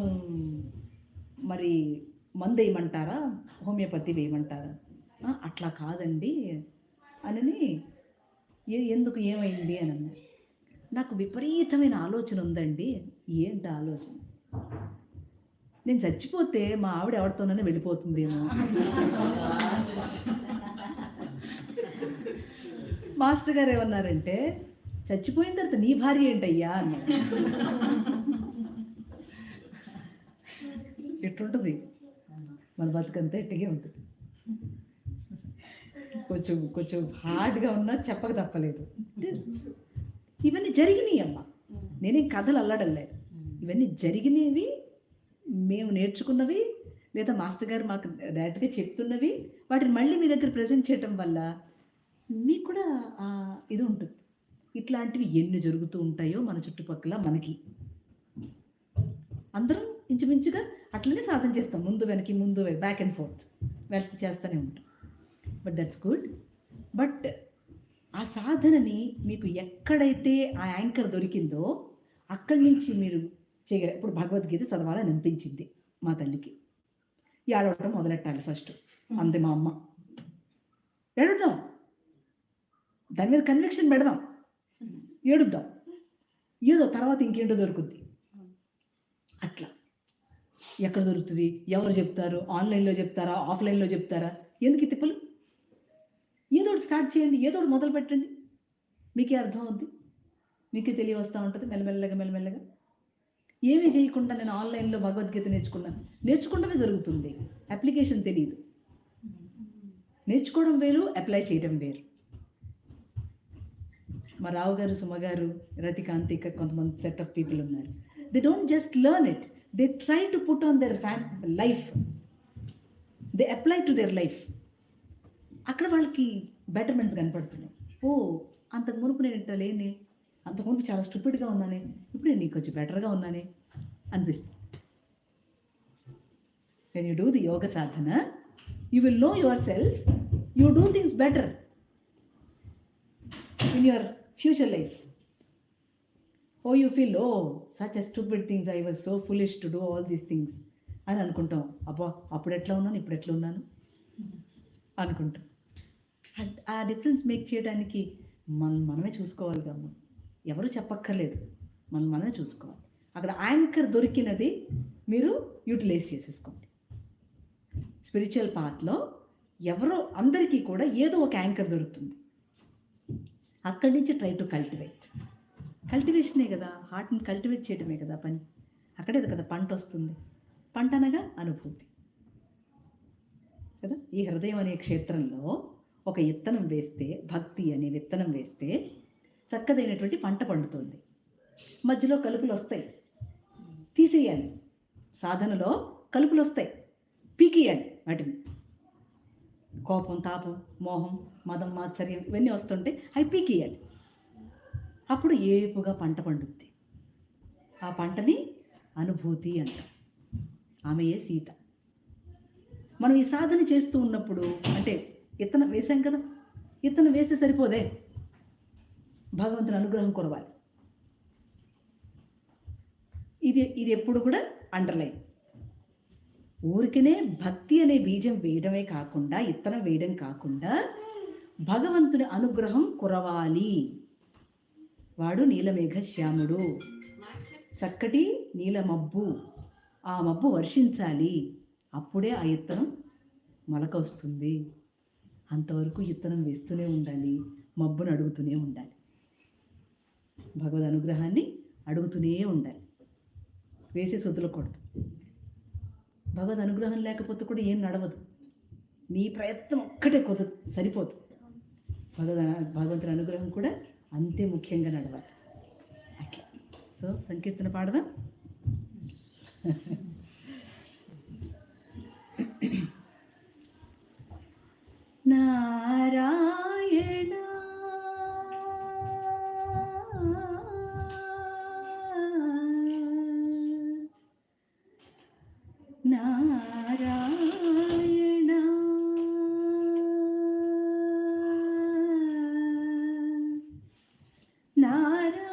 మరి మందు వేయమంటారా, హోమియోపతి వేయమంటారా? అట్లా కాదండి అని ఎందుకు ఏమైంది అని అన్నారు. నాకు విపరీతమైన ఆలోచన ఉందండి. ఏంటి ఆలోచన? నేను చచ్చిపోతే మా ఆవిడ ఎవరితోనైనా వెళ్ళిపోతుందేమో. మాస్టర్ గారు ఏమన్నారంటే, చచ్చిపోయిన తర్వాత నీ భార్య ఏంటయ్యా అన్నారు. ఎట్లుంటుంది మన బతుకంతా ఎట్టిగే ఉంటుంది. కొంచెం హార్డ్గా ఉన్నా చెప్పక తప్పలేదు. ఇవన్నీ జరిగినాయి అమ్మ. నేనేం కథలు అల్లడలేదు. ఇవన్నీ జరిగినవి, మేము నేర్చుకున్నవి, లేదా మాస్టర్ గారు మాకు డైరెక్ట్గా చెప్తున్నవి. వాటిని మళ్ళీ మీ దగ్గర ప్రజెంట్ చేయటం వల్ల మీకు కూడా ఇది ఉంటుంది. ఇట్లాంటివి ఎన్ని జరుగుతూ ఉంటాయో మన చుట్టుపక్కల. మనకి అందరం ఇంచుమించుగా అట్లనే సాధన చేస్తాం. ముందు వెనక్కి, ముందు బ్యాక్ అండ్ ఫోర్త్ వెళ్తూ చేస్తూనే ఉంటాం. But that's good. బట్ ఆ సాధనని మీకు ఎక్కడైతే ఆ యాంకర్ దొరికిందో అక్కడి నుంచి మీరు చేయగలరు. ఇప్పుడు భగవద్గీత చదవాలని అనిపించింది మా తల్లికి. ఏడవటం మొదలెట్టాలి ఫస్ట్ అంతే మా అమ్మ. ఏడుద్దాం, దాని మీద కన్విక్షన్ పెడదాం, ఏడుద్దాం, ఏదో తర్వాత ఇంకేంటో దొరుకుద్ది. అట్లా ఎక్కడ దొరుకుతుంది, ఎవరు చెప్తారు, ఆన్లైన్లో చెప్తారా, ఆఫ్లైన్లో చెప్తారా, ఎందుకు తిప్పలు? ఏదో ఒకటి స్టార్ట్ చేయండి, ఏదో ఒకటి మొదలు పెట్టండి. మీకే అర్థం అవుద్ది, మీకే తెలియవస్తూ ఉంటుంది మెల్లమెల్లగా. ఏమీ చేయకుండా నేను ఆన్లైన్లో భగవద్గీత నేర్చుకోవడమే జరుగుతుంది. అప్లికేషన్ తెలియదు. నేర్చుకోవడం వేరు, అప్లై చేయడం వేరు. మా రావు గారు, సుమగారు, రతికాంతి, ఇక్కడ కొంతమంది సెట్ ఆఫ్ పీపుల్ ఉన్నారు. They don't just learn it, they try to put on their life, they apply to their life. అక్కడ వాళ్ళకి బెటర్మెంట్స్ కనపడుతున్నాయి. ఓ, అంతకు మునుపు నేను ఇట్లా లేనే, అంతకు మునుపు చాలా స్టూపిడ్గా ఉన్నానే, ఇప్పుడు నేను కొంచెం బెటర్గా ఉన్నానే అనిపిస్తుంది. When you do the yoga Sadhana, you will know your self, you do things better in your future life. Oh, you feel, oh, such a stupid things, I was so foolish to do all these things అని అనుకుంటాం. అబ్బా, అప్పుడు ఎట్లా ఉన్నాను, ఇప్పుడు ఎట్లా ఉన్నాను అనుకుంటాం. ఆ డిఫరెన్స్ మేక్ చేయడానికి మనమే చూసుకోవాలి కమ్మా. ఎవరు చెప్పక్కర్లేదు, మనమే చూసుకోవాలి. అక్కడ యాంకర్ దొరికినది మీరు యూటిలైజ్ చేసేసుకోండి. స్పిరిచువల్ పాత్లో ఎవరో అందరికీ కూడా ఏదో ఒక యాంకర్ దొరుకుతుంది. అక్కడి నుంచి ట్రై టు కల్టివేషనే కదా, హార్ట్ని కల్టివేట్ చేయడమే కదా పని. అక్కడే కదా పంట వస్తుంది. పంట అనగా అనుభూతి కదా. ఈ హృదయం అనే క్షేత్రంలో ఒక విత్తనం వేస్తే, భక్తి అనే విత్తనం వేస్తే చక్కదైనటువంటి పంట పండుతుంది. మధ్యలో కలుపులు వస్తాయి, తీసేయాలి. సాధనలో కలుపులు వస్తాయి, పీకేయాలి వాటిని. కోపం, తాపం, మోహం, మదం, మాత్సర్యం ఇవన్నీ వస్తుంటే అవి పీకేయాలి. అప్పుడు ఏపుగా పంట పండుద్ది. ఆ పంటని అనుభూతి అంటాం. ఆమెయే సీత. మనం ఈ సాధన చేస్తూ ఉన్నప్పుడు, అంటే విత్తనం వేసాం కదా, విత్తనం వేస్తే సరిపోదే, భగవంతుని అనుగ్రహం కొరవాలి. ఇది ఎప్పుడు కూడా అండర్లైన్. ఊరికనే భక్తి అనే బీజం వేయడమే కాకుండా, ఇత్తనం వేయడం కాకుండా, భగవంతుని అనుగ్రహం కురవాలి. వాడు నీలమేఘ శ్యాముడు, చక్కటి నీల మబ్బు, ఆ మబ్బు వర్షించాలి. అప్పుడే ఆ ఇత్తనం మొలక వస్తుంది. అంతవరకు ఇత్తనం వేస్తూనే ఉండాలి, మబ్బును అడుగుతూనే ఉండాలి, భగవద్ అనుగ్రహాన్ని అడుగుతూనే ఉండాలి. వేసి వదలకూడదు. భగవద్ అనుగ్రహం లేకపోతే కూడా ఏం నడవదు. నీ ప్రయత్నం ఒక్కటే సరిపోదు. భగవంతుని అనుగ్రహం కూడా అంతే ముఖ్యంగా నడవాలి. అట్లా. సో సంకీర్తన పాడదాం. నారాయణ నారాయణ నారాయణ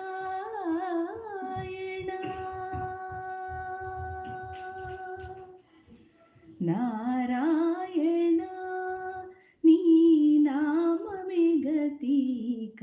నారాయణ నీ నామమే గతీక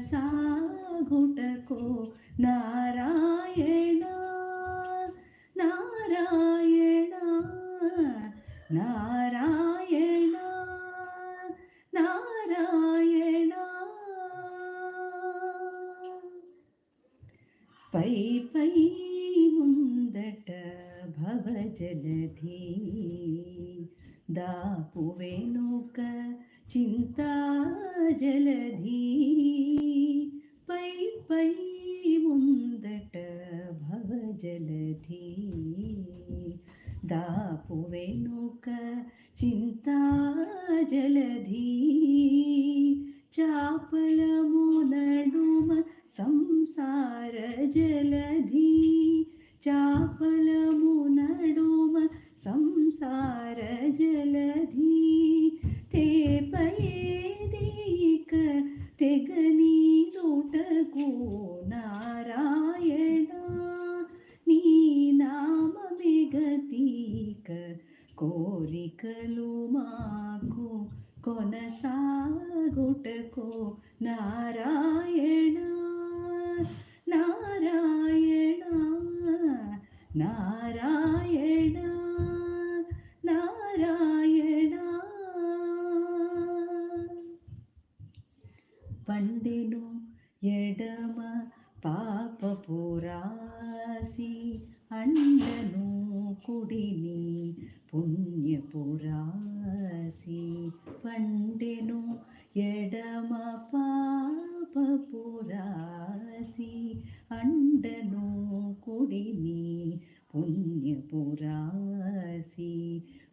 కొనసాగుటకు నారాయణ నారాయణ నారాయణ నారాయణ. పై పై ముందట భవజలధి దాపు వెనుక చింతా జలధి. పై పై ముందట భవజలధి దాపు వెనుక చింతా జలధి. చాపలము నడుమ సంసార జలధి చాపలము నడుమ సంసార జలధి. తేపయేదీక తెగని తోటకు నారాయణ నీ నామమిగతీక కోరికలు మాకు కొనసాగుటకు నారాయణ నారాయణ నారాయణ నారాయణ. పండెను ఎడమ పాపపురాసి అండను కుడిని పుణ్యపురాసి. పండెను ఎడమ పాపపురాసి అండను కుడిని పుణ్యపురాసి.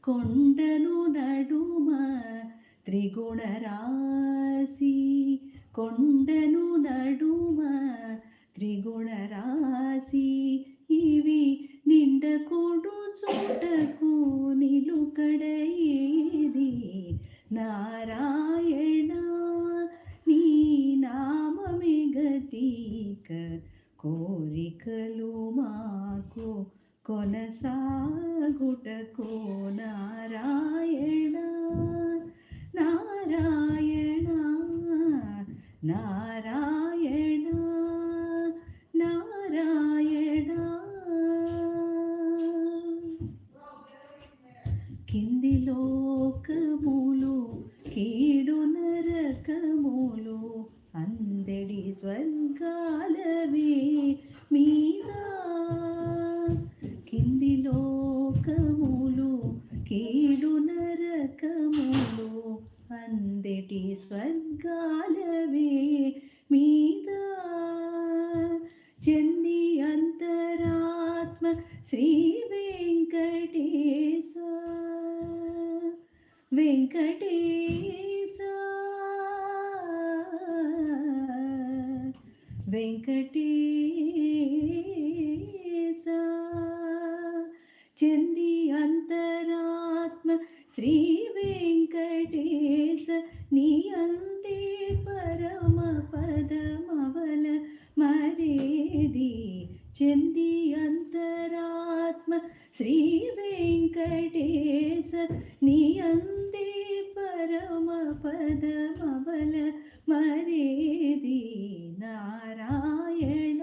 కొండను నడుమ త్రిగుణరాశి కొండను నడుమ త్రిగుణరాశి. ఇవి నిండకొడు చోటకు నిలుకడ ఏది నారాయణ నీ నామమిగతీక కోరికలు మాకు కొనసాగుటకు నారాయణ నారాయణ నారాయణ నారాయణ. కింది లోకములు కీడు నరకములు అందడి స్వర్గాలవే మీద. కింది లోకములు కీడు నరకములు అందటి స్వర్గాలవే మీద. చెంది అంతరాత్మ శ్రీ వెంకటేశ వెంకటేశ వెంకటేశ. చెంది అంతరాత్మ శ్రీ వెంకటేశ నీ అందే పరమ పదమవల మరేది. చెంది అంతరాత్మ శ్రీ వెంకటేశ నీ అందే పరమ పదమవల మరేది నారాయణ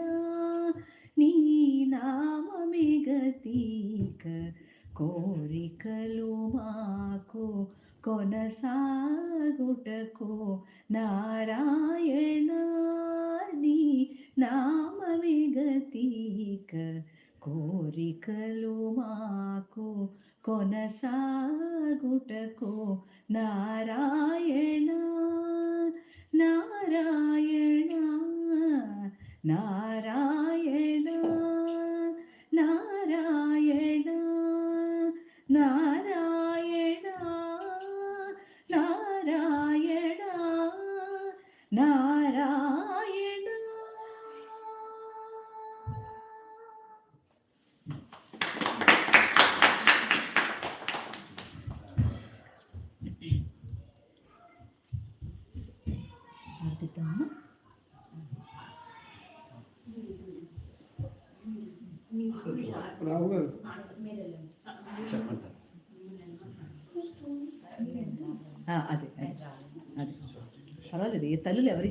నీ నామమిగతీక కోరికలు మాకు కొనసాగుటకు నారాయణ నీ నామమిగతీక కోరికలు మాకు కొనసాగుటకు నారాయణ నారాయణ నారాయణ నారాయణ నారాయణ నారాయణ నారాయణ. అర్థమా? రావు గారు చెప్పండి. అదే అదే పర్వాలేదు. ఏ తల్లులు ఎవరి